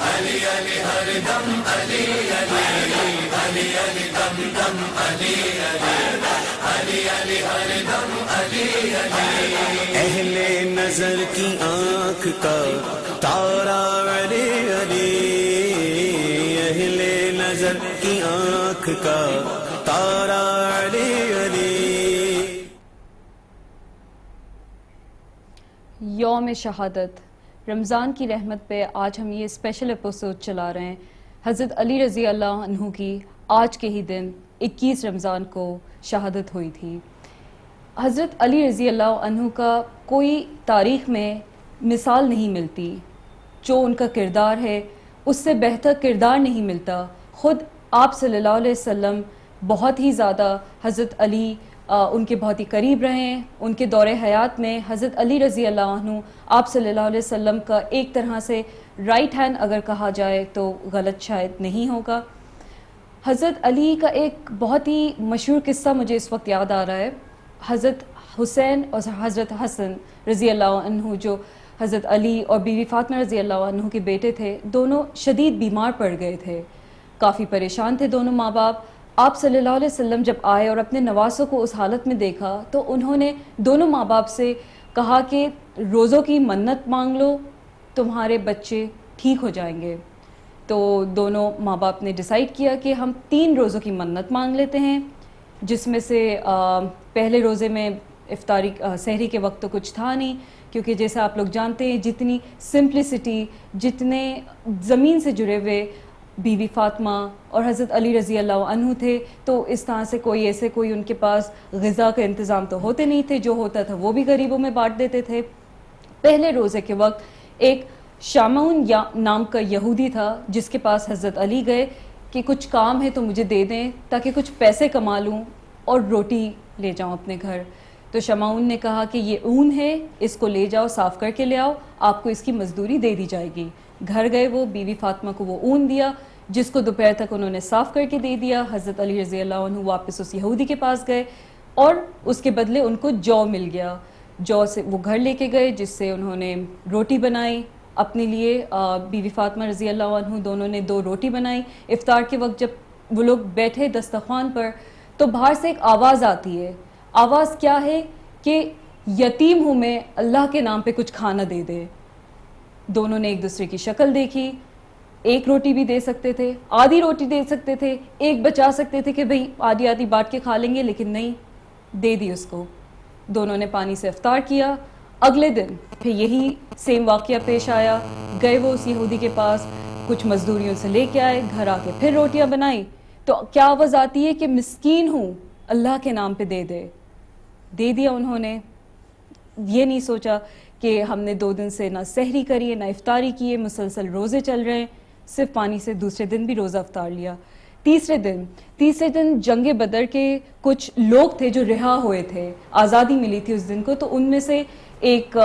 علی علی ہر دم علی علی علی علی دم دم علی علی علی علی ہر دم علی علی. اہل نظر کی آنکھ کا تارا علی علی، اہل نظر کی آنکھ کا تارا علی علی. یوم شہادت، رمضان کی رحمت پہ آج ہم یہ اسپیشل ایپیسوڈ چلا رہے ہیں. حضرت علی رضی اللہ عنہ کی آج کے ہی دن 21 رمضان کو شہادت ہوئی تھی. حضرت علی رضی اللہ عنہ کا کوئی تاریخ میں مثال نہیں ملتی. جو ان کا کردار ہے اس سے بہتر کردار نہیں ملتا. خود آپ صلی اللہ علیہ وسلم بہت ہی زیادہ حضرت علی ان کے بہت ہی قریب رہے ہیں. ان کے دور حیات میں حضرت علی رضی اللہ عنہ آپ صلی اللہ علیہ وسلم کا ایک طرح سے رائٹ ہینڈ اگر کہا جائے تو غلط شاید نہیں ہوگا. حضرت علی کا ایک بہت ہی مشہور قصہ مجھے اس وقت یاد آ رہا ہے. حضرت حسین اور حضرت حسن رضی اللہ عنہ جو حضرت علی اور بیوی فاطمہ رضی اللہ عنہ کے بیٹے تھے، دونوں شدید بیمار پڑ گئے تھے. کافی پریشان تھے دونوں ماں باپ. آپ صلی اللہ علیہ وسلم جب آئے اور اپنے نواسوں کو اس حالت میں دیکھا تو انہوں نے دونوں ماں باپ سے کہا کہ روزوں کی منت مانگ لو، تمہارے بچے ٹھیک ہو جائیں گے. تو دونوں ماں باپ نے ڈیسائیڈ کیا کہ ہم 3 روزوں کی منت مانگ لیتے ہیں، جس میں سے پہلے روزے میں افطاری سحری کے وقت تو کچھ تھا نہیں، کیونکہ جیسے آپ لوگ جانتے ہیں جتنی سمپلسٹی، جتنے زمین سے جڑے ہوئے بیوی فاطمہ اور حضرت علی رضی اللہ عنہ تھے، تو اس طرح سے کوئی ان کے پاس غذا کا انتظام تو ہوتے نہیں تھے. جو ہوتا تھا وہ بھی غریبوں میں بانٹ دیتے تھے. پہلے روزے کے وقت ایک شامعون نام کا یہودی تھا جس کے پاس حضرت علی گئے کہ کچھ کام ہے تو مجھے دے دیں تاکہ کچھ پیسے کما لوں اور روٹی لے جاؤں اپنے گھر. تو شمعون نے کہا کہ یہ اون ہے، اس کو لے جاؤ، صاف کر کے لے آؤ، آپ کو اس کی مزدوری دے دی جائے گی. گھر گئے وہ، بیوی فاطمہ کو وہ اون دیا جس کو دوپہر تک انہوں نے صاف کر کے دے دیا. حضرت علی رضی اللہ عنہ واپس اس یہودی کے پاس گئے اور اس کے بدلے ان کو جو مل گیا. جو سے وہ گھر لے کے گئے جس سے انہوں نے روٹی بنائی اپنے لیے. بیوی فاطمہ رضی اللہ عنہ دونوں نے 2 روٹی بنائی. افطار کے وقت جب وہ لوگ بیٹھے دسترخوان پر تو باہر سے ایک آواز آتی ہے. آواز کیا ہے کہ یتیم ہوں میں، اللہ کے نام پہ کچھ کھانا دے دے. دونوں نے ایک دوسرے کی شکل دیکھی. ایک روٹی بھی دے سکتے تھے، آدھی روٹی دے سکتے تھے، ایک بچا سکتے تھے کہ بھئی آدھی آدھی بانٹ کے کھا لیں گے، لیکن نہیں، دے دی اس کو. دونوں نے پانی سے افطار کیا. اگلے دن پھر یہی سیم واقعہ پیش آیا. گئے وہ اس یہودی کے پاس، کچھ مزدوریوں سے لے کے آئے، گھر آ کے پھر روٹیاں بنائی. تو کیا آواز آتی ہے کہ مسکین ہوں، اللہ کے نام پہ دے دے. دے دیا انہوں نے. یہ نہیں سوچا کہ ہم نے 2 دن سے نہ سحری کری ہے نہ افطاری کی ہے، مسلسل روزے چل رہے ہیں، صرف پانی سے دوسرے دن بھی روزہ افطار لیا. تیسرے دن جنگ بدر کے کچھ لوگ تھے جو رہا ہوئے تھے، آزادی ملی تھی اس دن کو. تو ان میں سے ایک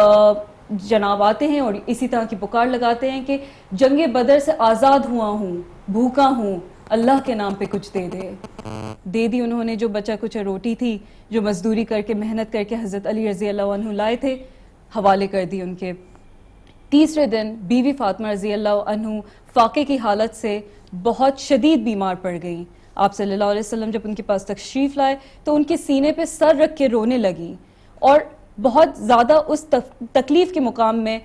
جناب آتے ہیں اور اسی طرح کی پکار لگاتے ہیں کہ جنگ بدر سے آزاد ہوا ہوں، بھوکا ہوں، اللہ کے نام پہ کچھ دے دے. دے دی انہوں نے. جو بچا کچھ روٹی تھی جو مزدوری کر کے محنت کر کے حضرت علی رضی اللہ عنہ لائے تھے، حوالے کر دی ان کے. تیسرے دن بیوی فاطمہ رضی اللہ عنہ فاقے کی حالت سے بہت شدید بیمار پڑ گئیں. آپ صلی اللہ علیہ وسلم جب ان کے پاس تشریف لائے تو ان کے سینے پہ سر رکھ کے رونے لگیں اور بہت زیادہ اس تکلیف کے مقام میں،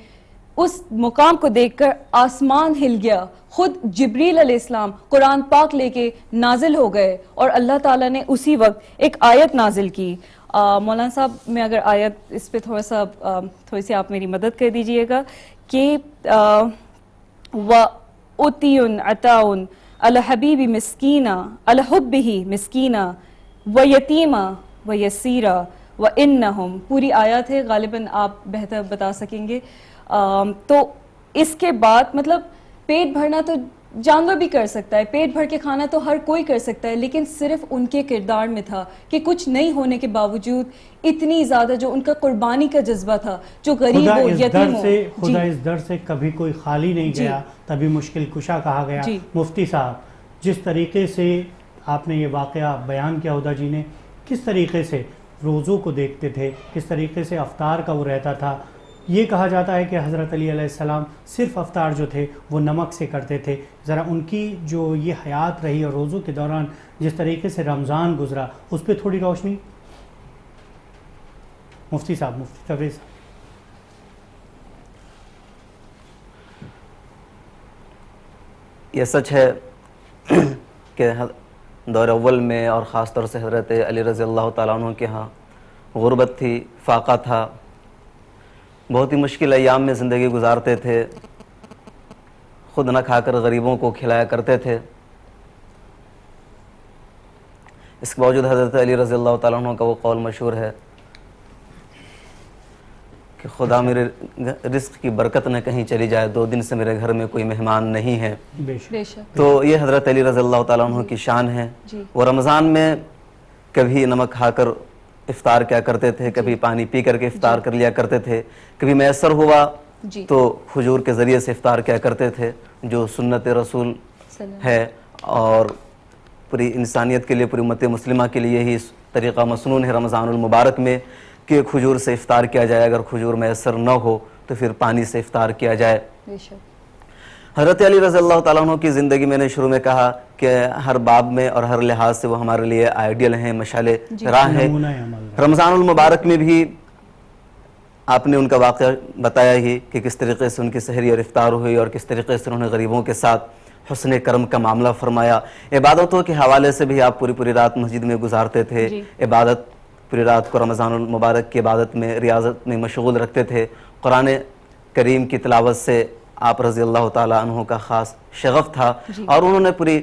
اس مقام کو دیکھ کر آسمان ہل گیا. خود جبریل علیہ السلام قرآن پاک لے کے نازل ہو گئے اور اللہ تعالیٰ نے اسی وقت ایک آیت نازل کی. مولانا صاحب میں اگر آیت اس پہ تھوڑی سی آپ میری مدد کر دیجئے گا کہ وَأُتِيٌ عَطَاءٌ الْحَبِيبِ مِسْكِينًا الْحُبِّهِ مِسْكِينًا وَيَتِيمًا وَيَسِيرًا وَإِنَّهُمْ. پوری آیات ہے، غالباً آپ بہتر بتا سکیں گے. تو اس کے بعد مطلب پیٹ بھرنا تو جانور بھی کر سکتا ہے، پیٹ بھر کے کھانا تو ہر کوئی کر سکتا ہے، لیکن صرف ان کے کردار میں تھا کہ کچھ نہیں ہونے کے باوجود اتنی زیادہ جو ان کا قربانی کا جذبہ تھا، جو غریب ہو، یتیم ہو. خدا اس در سے کبھی کوئی خالی نہیں گیا، تبھی مشکل کشا کہا گیا. مفتی صاحب، جس طریقے سے آپ نے یہ واقعہ بیان کیا، ہدا جی نے کس طریقے سے روزوں کو دیکھتے تھے، کس طریقے سے افطار کا وہ رہتا تھا. یہ کہا جاتا ہے کہ حضرت علی علیہ السلام صرف افطار جو تھے وہ نمک سے کرتے تھے. ذرا ان کی جو یہ حیات رہی اور روزوں کے دوران جس طریقے سے رمضان گزرا، اس پہ تھوڑی روشنی. مفتی صاحب، مفتی تبریز. یہ سچ ہے کہ دور اول میں اور خاص طور سے حضرت علی رضی اللہ تعالیٰ عنہ کے ہاں غربت تھی، فاقہ تھا، بہت ہی مشکل ایام میں زندگی گزارتے تھے، خود نہ کھا کر غریبوں کو کھلایا کرتے تھے. اس کے باوجود حضرت علی رضی اللہ تعالیٰ عنہ کا وہ قول مشہور ہے کہ خدا میرے رزق کی برکت نہ کہیں چلی جائے، 2 دن سے میرے گھر میں کوئی مہمان نہیں ہے۔ بے شک۔ بے شک۔ تو یہ حضرت علی رضی اللہ تعالیٰ عنہ کی شان ہے۔ جی۔ وہ رمضان میں کبھی نمک کھا کر افطار کیا کرتے تھے، کبھی پانی پی کر کے افطار کر لیا کرتے تھے، کبھی میسر ہوا جی۔ تو کھجور کے ذریعے سے افطار کیا کرتے تھے، جو سنت رسول ہے اور پوری انسانیت کے لیے، پوری امت مسلمہ کے لیے ہی طریقہ مسنون ہے رمضان المبارک میں کہ کھجور سے افطار کیا جائے، اگر کھجور میسر نہ ہو تو پھر پانی سے افطار کیا جائے۔ بے شک۔ حضرت علی رضی اللہ تعالیٰ عنہ کی زندگی میں نے شروع میں کہا کہ ہر باب میں اور ہر لحاظ سے وہ ہمارے لیے آئیڈیل ہیں، مشعل راہ ہیں۔ نمونہ عمل۔ رمضان المبارک میں بھی آپ نے ان کا واقعہ بتایا ہی کہ کس طریقے سے ان کی سحری اور افطار ہوئی اور کس طریقے سے انہوں نے غریبوں کے ساتھ حسن کرم کا معاملہ فرمایا۔ عبادتوں کے حوالے سے بھی آپ پوری رات مسجد میں گزارتے تھے، عبادت پوری رات کو رمضان المبارک کی عبادت میں، ریاضت میں مشغول رکھتے تھے۔ قرآن کریم کی تلاوت سے آپ رضی اللہ تعالیٰ عنہ کا خاص شغف تھا، اور انہوں نے پوری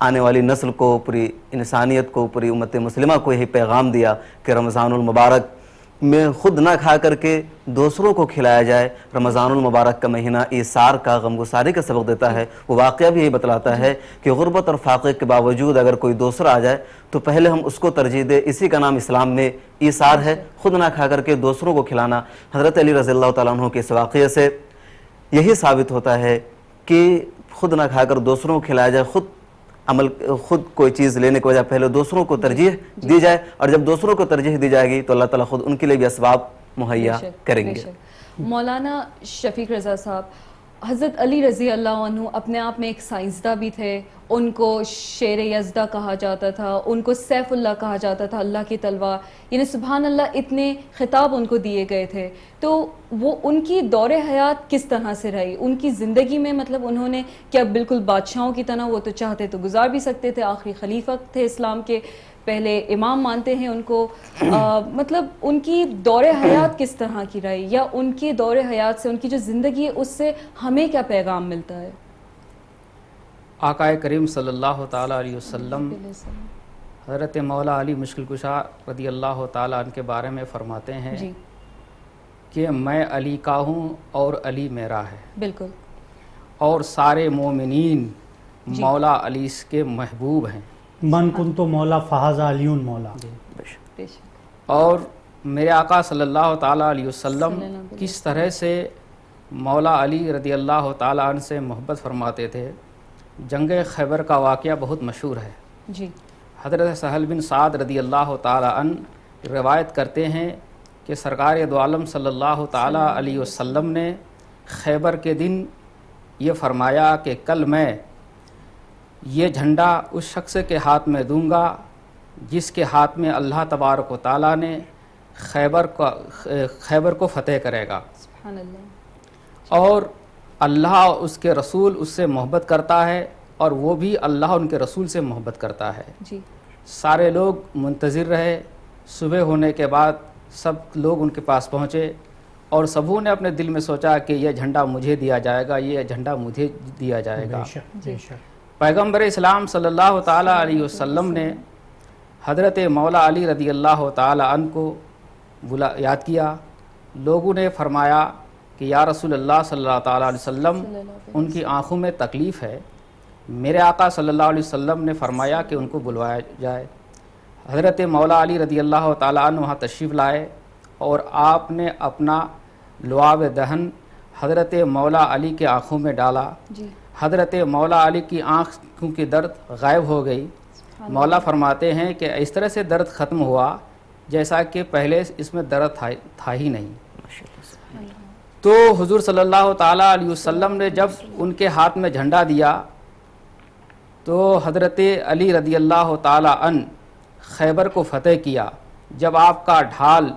آنے والی نسل کو، پوری انسانیت کو، پوری امت مسلمہ کو یہی پیغام دیا کہ رمضان المبارک میں خود نہ کھا کر کے دوسروں کو کھلایا جائے۔ رمضان المبارک کا مہینہ ایثار کا، غمگساری کا سبق دیتا ہے۔ وہ واقعہ بھی یہی بتلاتا ہے کہ غربت اور فاقے کے باوجود اگر کوئی دوسرا آ جائے تو پہلے ہم اس کو ترجیح دیں۔ اسی کا نام اسلام میں ایثار ہے، خود نہ کھا کر کے دوسروں کو کھلانا۔ حضرت علی رضی اللہ تعالیٰ عنہ کے اس واقعے سے یہی ثابت ہوتا ہے کہ خود نہ کھا کر دوسروں کو کھلایا جائے، خود کوئی چیز لینے کے بجائے پہلے دوسروں کو ترجیح دی جائے، اور جب دوسروں کو ترجیح دی جائے گی تو اللہ تعالیٰ خود ان کے لیے بھی اسباب مہیا کریں گے۔ مولانا شفیق رضا صاحب، حضرت علی رضی اللہ عنہ اپنے آپ میں ایک سائنسداں بھی تھے، ان کو شیر یزدہ کہا جاتا تھا، ان کو سیف اللہ کہا جاتا تھا، اللہ کی تلوار، یعنی سبحان اللہ اتنے خطاب ان کو دیے گئے تھے۔ تو وہ ان کی دور حیات کس طرح سے رہی؟ ان کی زندگی میں مطلب انہوں نے کیا بالکل بادشاہوں کی طرح، وہ تو چاہتے تو گزار بھی سکتے تھے، آخری خلیفہ تھے اسلام کے، پہلے امام مانتے ہیں ان کو، مطلب ان کی دور حیات کس طرح کی رہی، یا ان کی دور حیات سے، ان کی جو زندگی ہے اس سے ہمیں کیا پیغام ملتا ہے؟ آقا کریم صلی اللہ تعالیٰ علیہ وسلم حضرت مولا علی مشکل کشا رضی اللہ تعالیٰ عنہ کے بارے میں فرماتے ہیں کہ میں علی کا ہوں اور علی میرا ہے، بالکل، اور سارے مومنین مولا علی کے محبوب ہیں۔ من کن تو مولا فہذا علیون مولا۔ اور میرے آقا صلی اللہ تعالیٰ علیہ وسلم کس طرح سے مولا علی رضی اللہ تعالیٰ عنہ سے محبت فرماتے تھے، جنگ خیبر کا واقعہ بہت مشہور ہے۔ جی، حضرت سہل بن سعد رضی اللہ تعالیٰ عنہ روایت کرتے ہیں کہ سرکار دو عالم صلی اللہ تعالیٰ علیہ وسلم نے خیبر کے دن یہ فرمایا کہ کل میں یہ جھنڈا اس شخص کے ہاتھ میں دوں گا جس کے ہاتھ میں اللہ تبارک و تعالیٰ نے خیبر کو فتح کرے گا، سبحان اللہ، اور اللہ اس کے رسول اس سے محبت کرتا ہے اور وہ بھی اللہ ان کے رسول سے محبت کرتا ہے۔ جی، سارے لوگ منتظر رہے، صبح ہونے کے بعد سب لوگ ان کے پاس پہنچے، اور سبوں نے اپنے دل میں سوچا کہ یہ جھنڈا مجھے دیا جائے گا، یہ جھنڈا مجھے دیا جائے گا۔ بے شک۔ پیغمبر اسلام صلی اللہ تعالیٰ علیہ وسلم نے حضرت مولا علی رضی اللہ تعالیٰ عنہ کو یاد کیا۔ لوگوں نے فرمایا کہ یا رسول اللہ صلی اللہ تعالیٰ علیہ وسلم، ان کی آنکھوں میں تکلیف ہے۔ میرے آقا صلی اللہ علیہ وسلم نے فرمایا کہ ان کو بلوایا جائے۔ حضرت مولا علی رضی اللہ تعالیٰ عنہ وہاں تشریف لائے، اور آپ نے اپنا لعاب دہن حضرت مولا علی کے آنکھوں میں ڈالا۔ حضرت مولا علی کی آنکھوں کی درد غائب ہو گئی۔ مولا فرماتے ہیں کہ اس طرح سے درد ختم ہوا جیسا کہ پہلے اس میں درد تھا ہی نہیں۔ تو حضور صلی اللہ تعالیٰ علیہ وسلم نے جب ان کے ہاتھ میں جھنڈا دیا تو حضرت علی رضی اللہ تعالیٰ عنہ خیبر کو فتح کیا۔ جب آپ کا ڈھال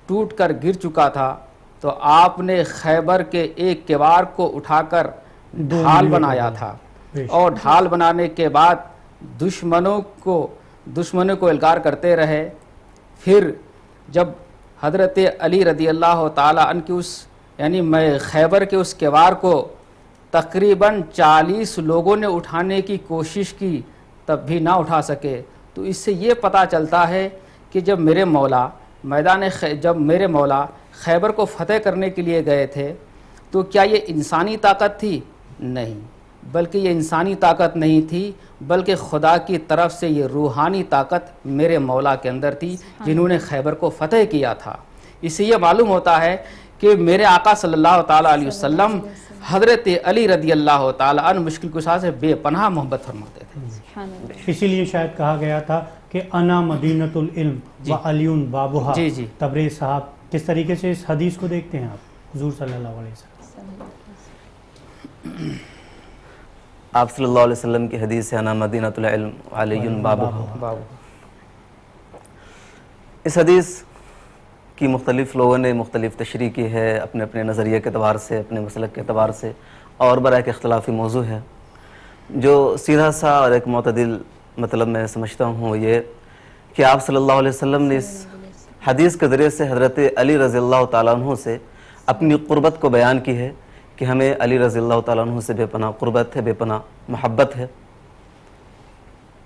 ٹوٹ کر گر چکا تھا تو آپ نے خیبر کے ایک کیوار کو اٹھا کر ڈھال بنایا تھا، اور ڈھال بنانے کے بعد دشمنوں کو الکار کرتے رہے۔ پھر جب حضرت علی رضی اللہ تعالیٰ عنہ کی یعنی میں خیبر کے اس کیوار کو تقریباً 40 لوگوں نے اٹھانے کی کوشش کی تب بھی نہ اٹھا سکے، تو اس سے یہ پتہ چلتا ہے کہ جب میرے مولا خیبر کو فتح کرنے کے لیے گئے تھے تو کیا یہ انسانی طاقت تھی؟ نہیں، بلکہ یہ انسانی طاقت نہیں تھی، بلکہ خدا کی طرف سے یہ روحانی طاقت میرے مولا کے اندر تھی جنہوں نے خیبر کو فتح کیا تھا۔ اس سے یہ معلوم ہوتا ہے کہ میرے آقا صلی اللہ تعالیٰ علیہ وسلم حضرت علی رضی اللہ تعالیٰ عنہ مشکل کشا سے بے پناہ محبت فرماتے تھے۔ اسی لیے شاید کہا گیا تھا کہ انا مدینۃ العلم و علی بابھا۔ جی جی تبریز صاحب کس طریقے سے اس حدیث کو دیکھتے ہیں آپ حضور صلی اللہ علیہ وسلم؟ آپ صلی اللہ علیہ وسلم کی حدیث ہے انا مدینۃ العلم و علی بابھا۔ بابو اس حدیث کی مختلف لوگوں نے مختلف تشریح کی ہے اپنے اپنے نظریے کے اعتبار سے، اپنے مسلک کے اعتبار سے، اور برائے ایک اختلافی موضوع ہے۔ جو سیدھا سا اور ایک معتدل مطلب میں سمجھتا ہوں وہ یہ کہ آپ صلی اللہ علیہ وسلم نے اس حدیث کے ذریعے سے حضرت علی رضی اللہ تعالیٰ عنہ سے اپنی قربت کو بیان کی ہے کہ ہمیں علی رضی اللہ تعالیٰ عنہ سے بے پناہ قربت ہے، بے پناہ محبت ہے۔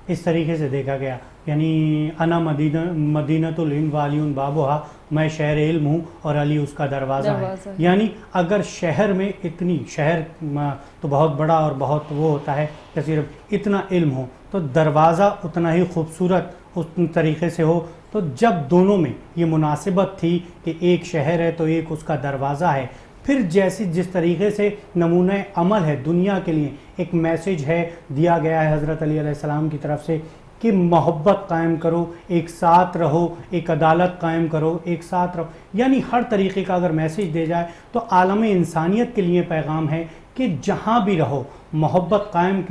اس طریقے سے دیکھا گیا، یعنی انا مدینۃ العلم و علی بابھا، میں شہر علم ہوں اور علی اس کا دروازہ ہے۔ یعنی اگر شہر میں اتنی، شہر تو بہت بڑا اور بہت وہ ہوتا ہے کہ صرف اتنا علم ہو تو دروازہ اتنا ہی خوبصورت اس طریقے سے ہو، تو جب دونوں میں یہ مناسبت تھی کہ ایک شہر ہے تو ایک اس کا دروازہ ہے، پھر جس طریقے سے نمونہ عمل ہے دنیا کے لیے، ایک میسیج ہے دیا گیا ہے حضرت علی علیہ السلام کی طرف سے کہ محبت قائم کرو، ایک ساتھ رہو، ایک عدالت قائم کرو، ایک ساتھ رہو، یعنی ہر طریقے کا اگر میسیج دے جائے تو عالم انسانیت کے لیے پیغام ہے کہ جہاں بھی رہو محبت قائم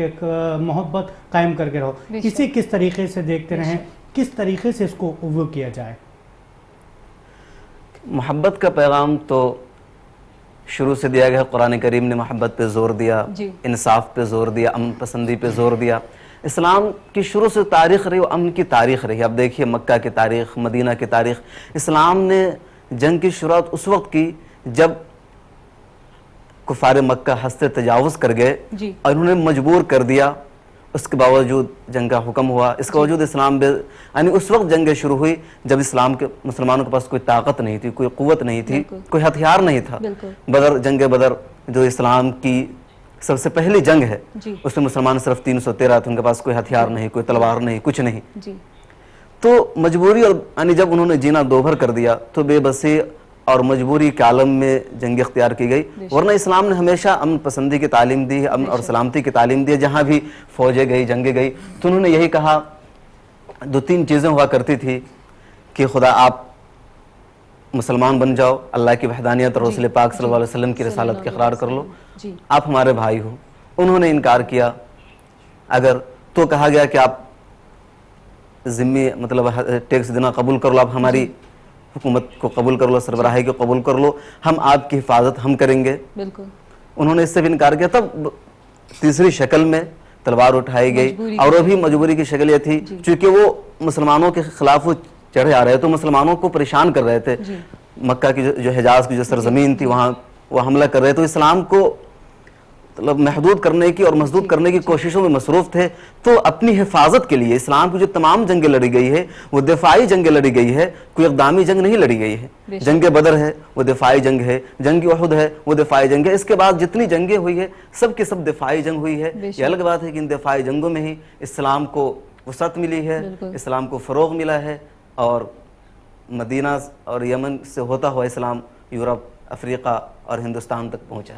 کر کے رہو۔ اسے کس طریقے سے دیکھتے رہیں، کس طریقے سے اس کو وہ کیا جائے؟ محبت کا پیغام تو شروع سے دیا گیا، قرآن کریم نے محبت پہ زور دیا، انصاف پہ زور دیا، امن پسندی پہ زور دیا۔ اسلام کی شروع سے تاریخ رہی وہ امن کی تاریخ رہی۔ اب دیکھیے مکہ کی تاریخ، مدینہ کی تاریخ، اسلام نے جنگ کی شروعات اس وقت کی جب کفار مکہ ہنستے تجاوز کر گئے اور انہوں نے مجبور کر دیا، اس کے باوجود جنگ کا حکم ہوا۔ اس کے باوجود اسلام یعنی اس وقت جنگیں شروع ہوئی جب اسلام کے مسلمانوں کے پاس کوئی طاقت نہیں تھی، کوئی قوت نہیں تھی، کوئی ہتھیار نہیں تھا۔ بدر، جنگ بدر جو اسلام کی سب سے پہلی جنگ ہے، اس میں مسلمان صرف 313 تھے، ان کے پاس کوئی ہتھیار نہیں، کوئی تلوار نہیں، کچھ نہیں۔ تو مجبوری، اور یعنی جب انہوں نے جینا دو بھر کر دیا تو بے بسی اور مجبوری کے عالم میں جنگ اختیار کی گئی، ورنہ اسلام نے ہمیشہ امن پسندی کی تعلیم دی ہے، امن اور سلامتی کی تعلیم دی ہے۔ جہاں بھی فوجیں گئی، جنگیں گئی تو انہوں نے یہی کہا، دو تین چیزیں ہوا کرتی تھی کہ خدا آپ مسلمان بن جاؤ، اللہ کی وحدانیت اور رسول پاک صلی اللہ علیہ وسلم کی رسالت کے اقرار کر لو، آپ ہمارے بھائی ہو۔ انہوں نے انکار کیا، اگر تو کہا گیا کہ آپ ذمہ مطلب ٹیکس دینا قبول کر لو، آپ ہماری حکومت کو قبول کر لو، سربراہی کو قبول کر لو، ہم آپ کی حفاظت ہم کریں گے۔ انہوں نے اس سے بھی انکار کیا۔ تب تیسری شکل میں تلوار اٹھائی گئی، اور وہ بھی مجبوری کی شکل یہ تھی چونکہ وہ مسلمانوں کے خلاف وہ چڑھے آ رہے تو مسلمانوں کو پریشان کر رہے تھے۔ مکہ کی جو حجاز کی جو سرزمین تھی وہاں وہ حملہ کر رہے تو اسلام کو مطلب محدود کرنے کی اور مسدود کرنے کی کوششوں میں مصروف تھے۔ تو اپنی حفاظت کے لیے اسلام کی جو تمام جنگیں لڑی گئی ہے وہ دفاعی جنگیں لڑی گئی ہے، کوئی اقدامی جنگ نہیں لڑی گئی ہے۔ جنگ بدر ہے وہ دفاعی جنگ ہے، جنگ احد ہے وہ دفاعی جنگ ہے۔ اس کے بعد جتنی جنگیں ہوئی ہے سب کی سب دفاعی جنگ ہوئی ہے۔ یہ الگ بات ہے کہ ان دفاعی جنگوں میں ہی اسلام کو وسعت ملی ہے، اسلام کو فروغ ملا ہے، اور مدینہ اور یمن سے ہوتا ہوا اسلام یورپ، افریقہ اور ہندوستان تک پہنچا۔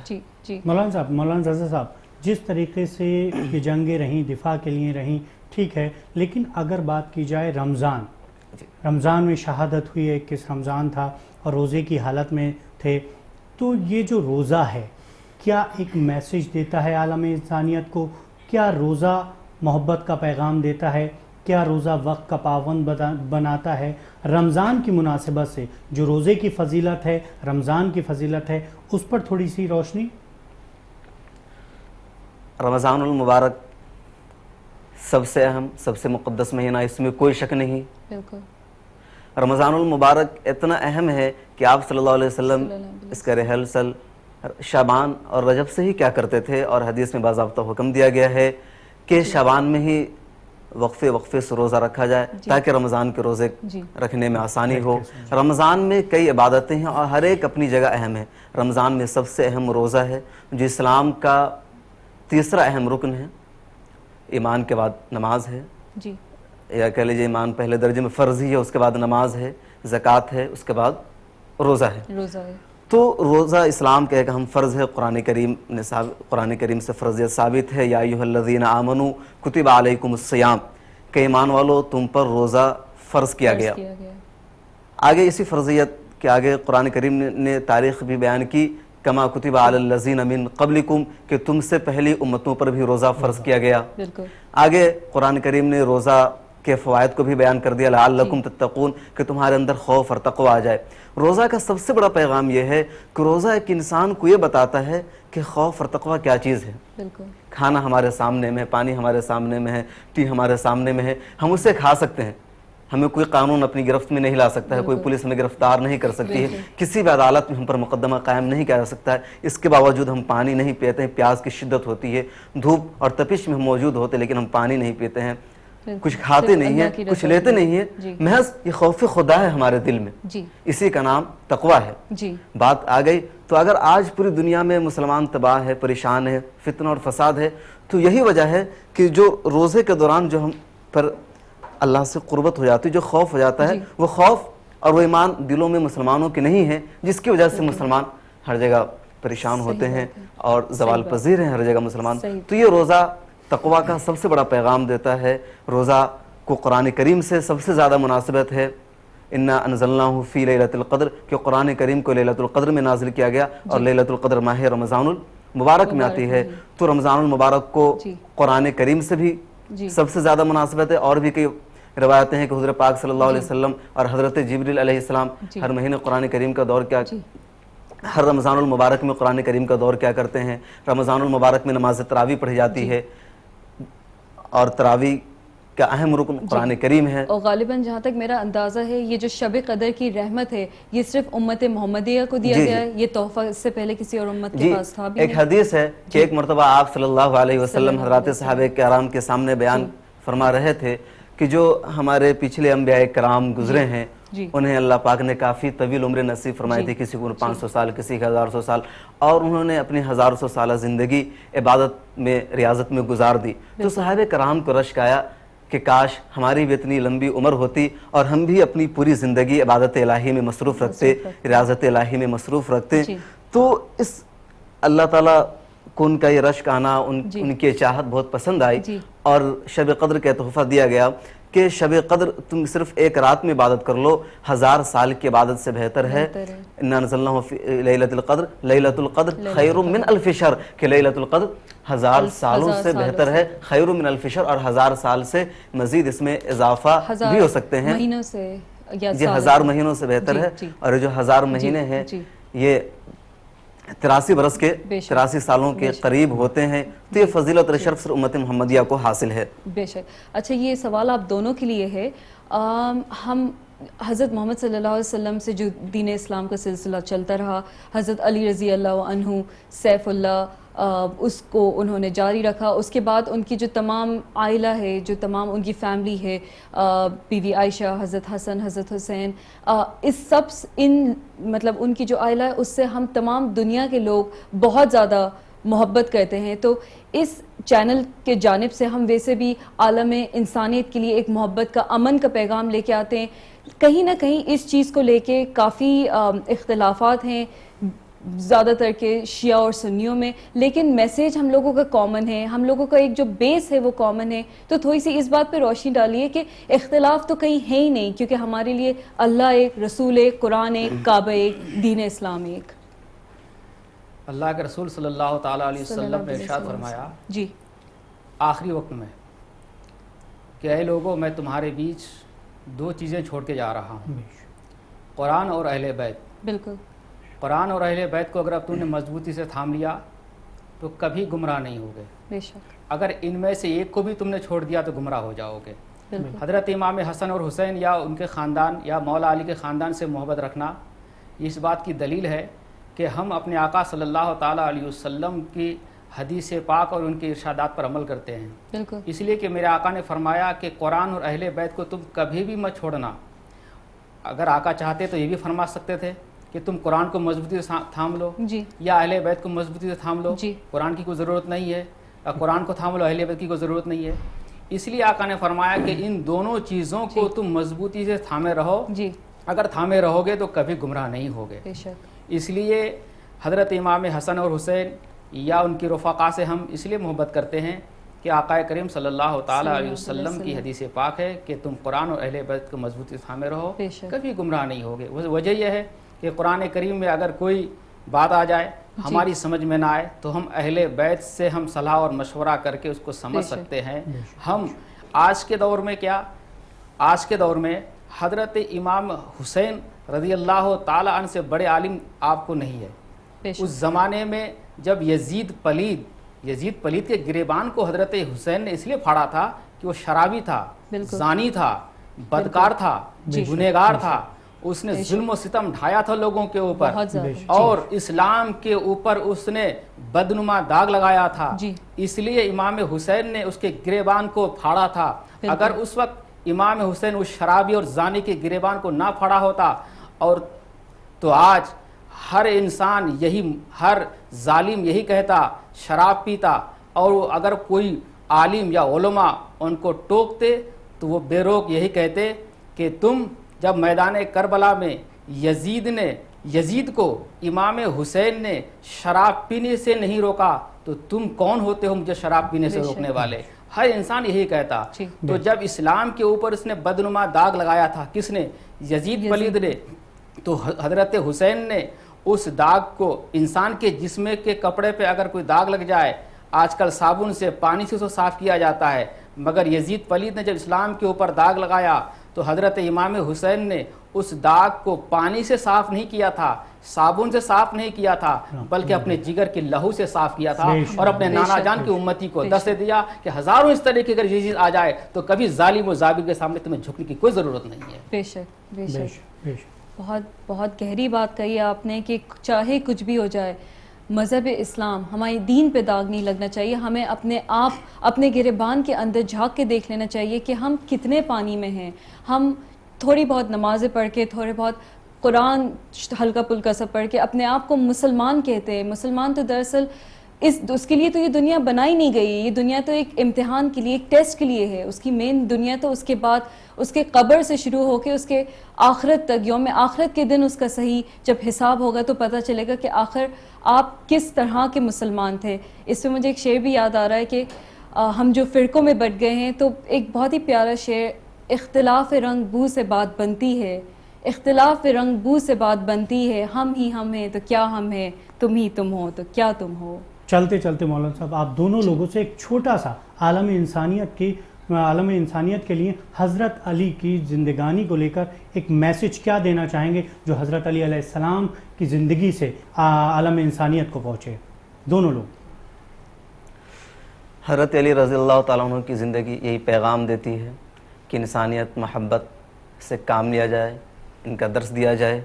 مولانا رضا صاحب، جس طریقے سے یہ جنگیں رہیں دفاع کے لیے رہیں ٹھیک ہے، لیکن اگر بات کی جائے رمضان میں شہادت ہوئی، 21 رمضان تھا اور روزے کی حالت میں تھے، تو یہ جو روزہ ہے کیا ایک میسیج دیتا ہے عالم انسانیت کو؟ کیا روزہ محبت کا پیغام دیتا ہے؟ کیا روزہ وقت کا پابند بناتا ہے؟ رمضان کی مناسبت سے جو روزے کی فضیلت ہے، رمضان کی فضیلت ہے، اس پر تھوڑی سی روشنی۔ رمضان المبارک سب سے اہم، سب سے مقدس مہینہ، اس میں کوئی شک نہیں۔ رمضان المبارک اتنا اہم ہے کہ آپ صلی اللہ علیہ وسلم اس کا ریہرسل شعبان اور رجب سے ہی کیا کرتے تھے، اور حدیث میں باضابطہ حکم دیا گیا ہے کہ شعبان میں ہی وقفے وقفے سے روزہ رکھا جائے تاکہ رمضان کے روزے جی رکھنے میں آسانی ہو۔ رمضان میں کئی عبادتیں ہیں اور ہر ایک اپنی جگہ اہم ہے۔ رمضان میں سب سے اہم روزہ ہے جو اسلام کا تیسرا اہم رکن ہے۔ ایمان کے بعد نماز ہے، جی یا کہہ لیجیے ایمان پہلے درجے میں فرض ہی ہے، اس کے بعد نماز ہے، زکوٰۃ ہے، اس کے بعد روزہ ہے۔ روزہ ہے۔ تو روزہ اسلام کا ایک اہم فرض ہے۔ قرآن کریم سے فرضیت ثابت ہے، یا ایھا الذین آمنوا کتب علیکم الصیام، کہ ایمان والو تم پر روزہ فرض کیا گیا۔ آگے اسی فرضیت کے آگے قرآن کریم نے تاریخ بھی بیان کی، کما کتب علی الذین من قبلکم، کہ تم سے پہلی امتوں پر بھی روزہ فرض کیا گیا۔ بالکل۔ آگے قرآن کریم نے روزہ کے فوائد کو بھی بیان کر دیا، لعلکم تتقون، کہ تمہارے اندر خوف اور تقوی آ جائے۔ روزہ کا سب سے بڑا پیغام یہ ہے کہ روزہ ایک انسان کو یہ بتاتا ہے کہ خوف اور تقوی کیا چیز ہے۔ بالکل۔ کھانا ہمارے سامنے میں ہے، پانی ہمارے سامنے میں ہے، ٹی ہمارے سامنے میں ہے، ہم اسے کھا سکتے ہیں، ہمیں کوئی قانون اپنی گرفت میں نہیں لا سکتا ہے، کوئی پولیس ہمیں گرفتار نہیں کر سکتی ہے، کسی بھی عدالت میں ہم پر مقدمہ قائم نہیں کیا جا سکتا ہے۔ اس کے باوجود ہم پانی نہیں پیتے ہیں، پیاس کی شدت ہوتی ہے، دھوپ اور تپش میں ہم موجود ہوتے ہیں لیکن ہم پانی نہیں پیتے ہیں، کچھ کھاتے نہیں ہیں، کچھ لیتے نہیں ہیں، محض یہ خوف خدا ہے ہمارے دل میں، اسی کا نام تقوی ہے۔ جی بات آ گئی تو اگر آج پوری دنیا میں مسلمان تباہ ہے، پریشان ہے، فتنہ اور فساد ہے، تو یہی وجہ ہے کہ جو روزے کے دوران جو ہم پر اللہ سے قربت ہو جاتی ہے، جو خوف ہو جاتا ہے، وہ خوف اور وہ ایمان دلوں میں مسلمانوں کے نہیں ہے، جس کی وجہ سے مسلمان ہر جگہ پریشان ہوتے ہیں اور زوال پذیر ہیں ہر جگہ مسلمان۔ تو یہ روزہ تقوی کا سب سے بڑا پیغام دیتا ہے۔ روزہ کو قرآن کریم سے سب سے زیادہ مناسبت ہے، انا انزلناہ فی لیلۃ القدر، کہ قرآن کریم کو لیلۃ القدر میں نازل کیا گیا، اور لیلۃ القدر ماہ رمضان المبارک میں آتی ہے، تو رمضان المبارک کو قرآن کریم سے بھی سب سے زیادہ مناسبت ہے۔ اور بھی کئی روایتیں ہیں کہ حضور پاک صلی اللہ علیہ وسلم اور حضرت جبریل علیہ السلام ہر مہینے قرآن کریم کا دور کیا ہر رمضان المبارک میں قرآن کریم کا دور کیا کرتے ہیں۔ رمضان المبارک میں نماز تراویح پڑھی جاتی ہے، اور تراویح کا اہم رکن قرآن کریم ہے۔ اور غالباً جہاں تک میرا اندازہ ہے یہ جو شب قدر کی رحمت ہے یہ صرف امت محمدیہ کو دیا گیا ہے، یہ تحفہ اس سے پہلے کسی اور امت کے پاس تھا بھی نہیں۔ ایک حدیث ہے کہ ایک مرتبہ آپ صلی اللہ علیہ وسلم حضرات صحابہ کرام کے سامنے بیان فرما رہے تھے کہ جو ہمارے پچھلے انبیاء کرام گزرے ہیں انہیں اللہ پاک نے کافی طویل عمر نصیب فرمائی تھی، کسی کو 500 سال، کسی کا 1000 سال، اور انہوں نے اپنی 1000 سالہ زندگی عبادت میں ریاضت میں گزار دی۔ تو صحابہ کرام کو رشک آیا کہ کاش ہماری بھی اتنی لمبی عمر ہوتی اور ہم بھی اپنی پوری زندگی عبادت الہی میں مصروف رکھتے، ریاضت الہی میں مصروف رکھتے۔ تو اس اللہ تعالیٰ کو ان کا یہ رشک آنا، ان کی چاہت بہت پسند آئی، اور شب قدر کا تحفہ دیا گیا کہ شب قدر تم صرف ایک رات میں عبادت کر لو، 1000 سال کی عبادت سے بہتر ہے۔ انا انزلناہ فی لیلۃ القدر، لیلۃ القدر خیر من الف شہر، کہ لیلۃ القدر 1000 سالوں سے بہتر ہے، خیر من الف شہر، اور 1000 سال سے مزید اس میں اضافہ بھی ہو سکتے ہیں، مہینوں سے، یہ 1000 مہینوں سے بہتر ہے۔ اور جو 1000 مہینے ہیں یہ 83 برس کے 83 سالوں کے قریب ہوتے ہیں، تو یہ فضیلت اور شرف صرف امت محمدیہ کو حاصل ہے۔ بے شک۔ اچھا یہ سوال آپ دونوں کے لیے ہے، ہم حضرت محمد صلی اللہ علیہ وسلم سے جو دین اسلام کا سلسلہ چلتا رہا، حضرت علی رضی اللہ عنہ سیف اللہ، اس کو انہوں نے جاری رکھا، اس کے بعد ان کی جو تمام عائلہ ہے، جو تمام ان کی فیملی ہے، بی بی عائشہ، حضرت حسن، حضرت حسین، اس سب مطلب ان کی جو عائلہ ہے اس سے ہم تمام دنیا کے لوگ بہت زیادہ محبت کرتے ہیں۔ تو اس چینل کے جانب سے ہم ویسے بھی عالم انسانیت کے لیے ایک محبت کا، امن کا پیغام لے کے آتے ہیں۔ کہیں نہ کہیں اس چیز کو لے کے کافی اختلافات ہیں زیادہ تر کے شیعہ اور سنیوں میں، لیکن میسیج ہم لوگوں کا کامن ہے، ہم لوگوں کا ایک جو بیس ہے وہ کامن ہے۔ تو تھوڑی سی اس بات پہ روشنی ڈالیے کہ اختلاف تو کہیں ہے ہی نہیں، کیونکہ ہمارے لیے اللہ ایک، رسول ایک، قرآن ایک، کعبہ ایک، دین اسلام ایک۔ اللہ کے رسول صلی اللہ تعالیٰ علیہ وسلم نے ارشاد فرمایا جی آخری وقت میں کہ اے لوگوں، میں تمہارے بیچ 2 چیزیں چھوڑ کے جا رہا ہوں، قرآن اور اہل بیت۔ بالکل۔ قرآن اور اہل بیت کو اگر اب تم نے مضبوطی سے تھام لیا تو کبھی گمراہ نہیں ہوگے، بے شک۔ اگر ان میں سے ایک کو بھی تم نے چھوڑ دیا تو گمراہ ہو جاؤ گے۔ حضرت امام حسن اور حسین یا ان کے خاندان یا مولا علی کے خاندان سے محبت رکھنا اس بات کی دلیل ہے کہ ہم اپنے آقا صلی اللہ تعالیٰ علیہ وسلم کی حدیث پاک اور ان کے ارشادات پر عمل کرتے ہیں. بالکل. اس لیے کہ میرے آقا نے فرمایا کہ قرآن اور اہل بیت کو تم کبھی بھی مت چھوڑنا. اگر آقا چاہتے تو یہ بھی فرما سکتے تھے کہ تم قرآن کو مضبوطی سے تھام لو جی. یا اہل بیت کو مضبوطی سے تھام لو. جی. قرآن کی کوئی ضرورت نہیں ہے، قرآن کو تھام لو، اہل بیت کی کوئی ضرورت نہیں ہے. اس لیے آقا نے فرمایا کہ ان دونوں چیزوں کو تم مضبوطی سے تھامے رہو. جی. اگر تھامے رہو گے تو کبھی گمراہ نہیں ہوگے. بے شک. اس لیے حضرت امام حسن اور حسین یا ان کی رفقا سے ہم اس لیے محبت کرتے ہیں کہ آقا کریم صلی اللہ تعالیٰ علیہ وسلم کی حدیث پاک ہے کہ تم قرآن اور اہل بیت کو مضبوطی سے تھامے رہو، کبھی گمراہ نہیں ہوگے. وجہ یہ ہے کہ قرآن کریم میں اگر کوئی بات آ جائے ہماری سمجھ میں نہ آئے تو ہم اہل بیت سے ہم صلاح اور مشورہ کر کے اس کو سمجھ سکتے ہیں. ہم آج کے دور میں آج کے دور میں حضرت امام حسین رضی اللہ تعالیٰ عنہ سے بڑے عالم آپ کو نہیں ہے. اس زمانے میں جب یزید پلید کے گریبان کو حضرت حسین نے اس لیے پھاڑا تھا کہ وہ شرابی تھا، زانی تھا، بدکار تھا، گنہگار تھا. اس نے ظلم و ستم ڈھایا تھا لوگوں کے اوپر اور اسلام کے اوپر اس نے بدنما داغ لگایا تھا. اس لیے امام حسین نے اس کے گریبان کو پھاڑا تھا. اگر اس وقت امام حسین اس شرابی اور زانی کے گریبان کو نہ پھاڑا ہوتا اور تو آج ہر انسان ہر ظالم یہی کہتا، شراب پیتا، اور اگر کوئی عالم یا علماء ان کو ٹوکتے تو وہ بے روک یہی کہتے کہ تم جب میدان کربلا میں یزید کو امام حسین نے شراب پینے سے نہیں روکا تو تم کون ہوتے ہو مجھے شراب پینے سے روکنے والے. ہر انسان یہی کہتا. تو جب اسلام کے اوپر اس نے بدنما داغ لگایا تھا، کس نے؟ یزید پلید نے. تو حضرت حسین نے اس داغ کو، انسان کے جسم کے کپڑے پہ اگر کوئی داغ لگ جائے، آج کل صابن سے پانی سے اسے صاف کیا جاتا ہے، مگر یزید پلید نے جب اسلام کے اوپر داغ لگایا تو حضرت امام حسین نے اس داغ کو پانی سے صاف نہیں کیا تھا، صابن سے صاف نہیں کیا تھا، بلکہ اپنے جگر کے لہو سے صاف کیا تھا اور اپنے نانا جان کی امتی کو دس دیا کہ ہزاروں اس طرح کی اگر یہ چیز آ جائے تو کبھی ظالم و ظابر کے سامنے تمہیں جھکنے کی کوئی ضرورت نہیں ہے. بے شک بے شک. بہت بہت گہری بات کہی آپ نے کہ چاہے کچھ بھی ہو جائے مذہب اسلام، ہماری دین پہ داغ نہیں لگنا چاہیے. ہمیں اپنے گریبان کے اندر جھانک کے دیکھ لینا چاہیے کہ ہم کتنے پانی میں ہیں. ہم تھوڑی بہت نمازیں پڑھ کے، تھوڑے بہت قرآن ہلکا پھلکا سا پڑھ کے اپنے آپ کو مسلمان کہتے ہیں. مسلمان تو دراصل اس کے لیے تو یہ دنیا بنائی نہیں گئی ہے. یہ دنیا تو ایک امتحان کے لیے، ایک ٹیسٹ کے لیے ہے. اس کی مین دنیا تو اس کے بعد اس کے قبر سے شروع ہو کے اس کے آخرت تک، یوم آخرت کے دن اس کا صحیح جب حساب ہوگا تو پتہ چلے گا کہ آخر آپ کس طرح کے مسلمان تھے. اس سے مجھے ایک شعر بھی یاد آ رہا ہے کہ ہم جو فرقوں میں بٹ گئے ہیں، تو ایک بہت ہی پیارا شعر، اختلاف رنگ بو سے بات بنتی ہے، اختلاف رنگ بو سے بات بنتی ہے، ہم ہی ہم ہیں تو کیا ہم ہیں، تم ہی تم ہو تو کیا تم ہو. چلتے چلتے مولانا صاحب آپ دونوں لوگوں سے ایک چھوٹا سا عالم انسانیت کے لیے حضرت علی کی زندگانی کو لے کر ایک میسج کیا دینا چاہیں گے جو حضرت علی علیہ السلام کی زندگی سے عالم انسانیت کو پہنچے؟ دونوں لوگ. حضرت علی رضی اللہ تعالیٰ عنہ کی زندگی یہی پیغام دیتی ہے کہ انسانیت محبت سے کام لیا جائے، ان کا درس دیا جائے،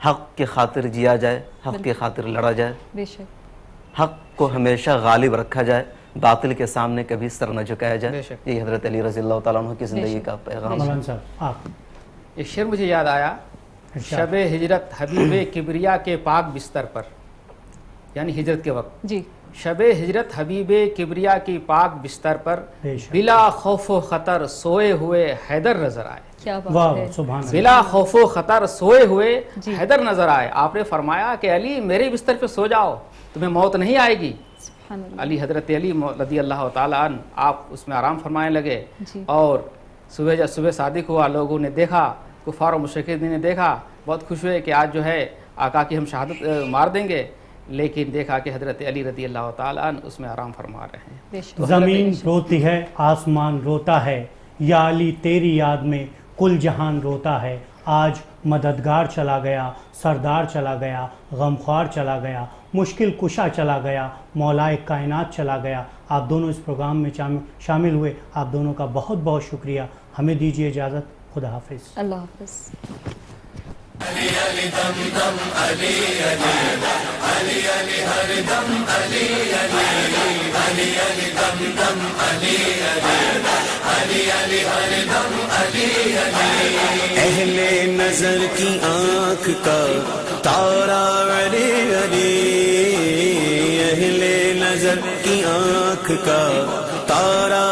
حق کی خاطر جیا جائے، حق کی خاطر لڑا جائے، بے شک حق کو ہمیشہ غالب رکھا جائے، باطل کے سامنے کبھی سر نہ جھکایا جائے. یہ حضرت علی رضی اللہ تعالیٰ عنہ کی زندگی کا پیغام ہے. مولانا صاحب آپ. ایک شعر مجھے یاد آیا، شب ہجرت حبیب کبریا کے پاک بستر پر، یعنی ہجرت کے وقت. جی. شب ہجرت حبیب کبریا کی پاک بستر پر بلا خوف و خطر سوئے ہوئے حیدر نظر آئے. کیا بات ہے. بلا خوف و خطر سوئے ہوئے حیدر نظر آئے. آپ نے فرمایا کہ علی میرے بستر پہ سو جاؤ، تمہیں موت نہیں آئے گی. علی حضرت علی رضی اللہ تعالیٰ عنہ آپ اس میں آرام فرمانے لگے. اور جب صبح صادق ہوا، لوگوں نے دیکھا، کفار و مشرکین نے دیکھا، بہت خوش ہوئے کہ آج جو ہے آقا کی ہم شہادت مار دیں گے. لیکن دیکھا کہ حضرت علی رضی اللہ تعالیٰ عنہ اس میں آرام فرما رہے ہیں. زمین روتی ہے، آسمان روتا ہے، یا علی تیری یاد میں کل جہان روتا ہے. آج مددگار چلا گیا، سردار چلا گیا، غمخوار چلا گیا، مشکل کشا چلا گیا، مولائے کائنات چلا گیا. آپ دونوں اس پروگرام میں شامل ہوئے، آپ دونوں کا بہت بہت شکریہ. ہمیں دیجیے اجازت. خدا حافظ. اللہ حافظ. علی علی دم دم علی علی علی علی ہر دم علی علی علی علی دم دم علی علی علی علی ہر دم علی علی اہل نظر کی آنکھ کا تارا علی علی اہل نظر کی آنکھ کا تارا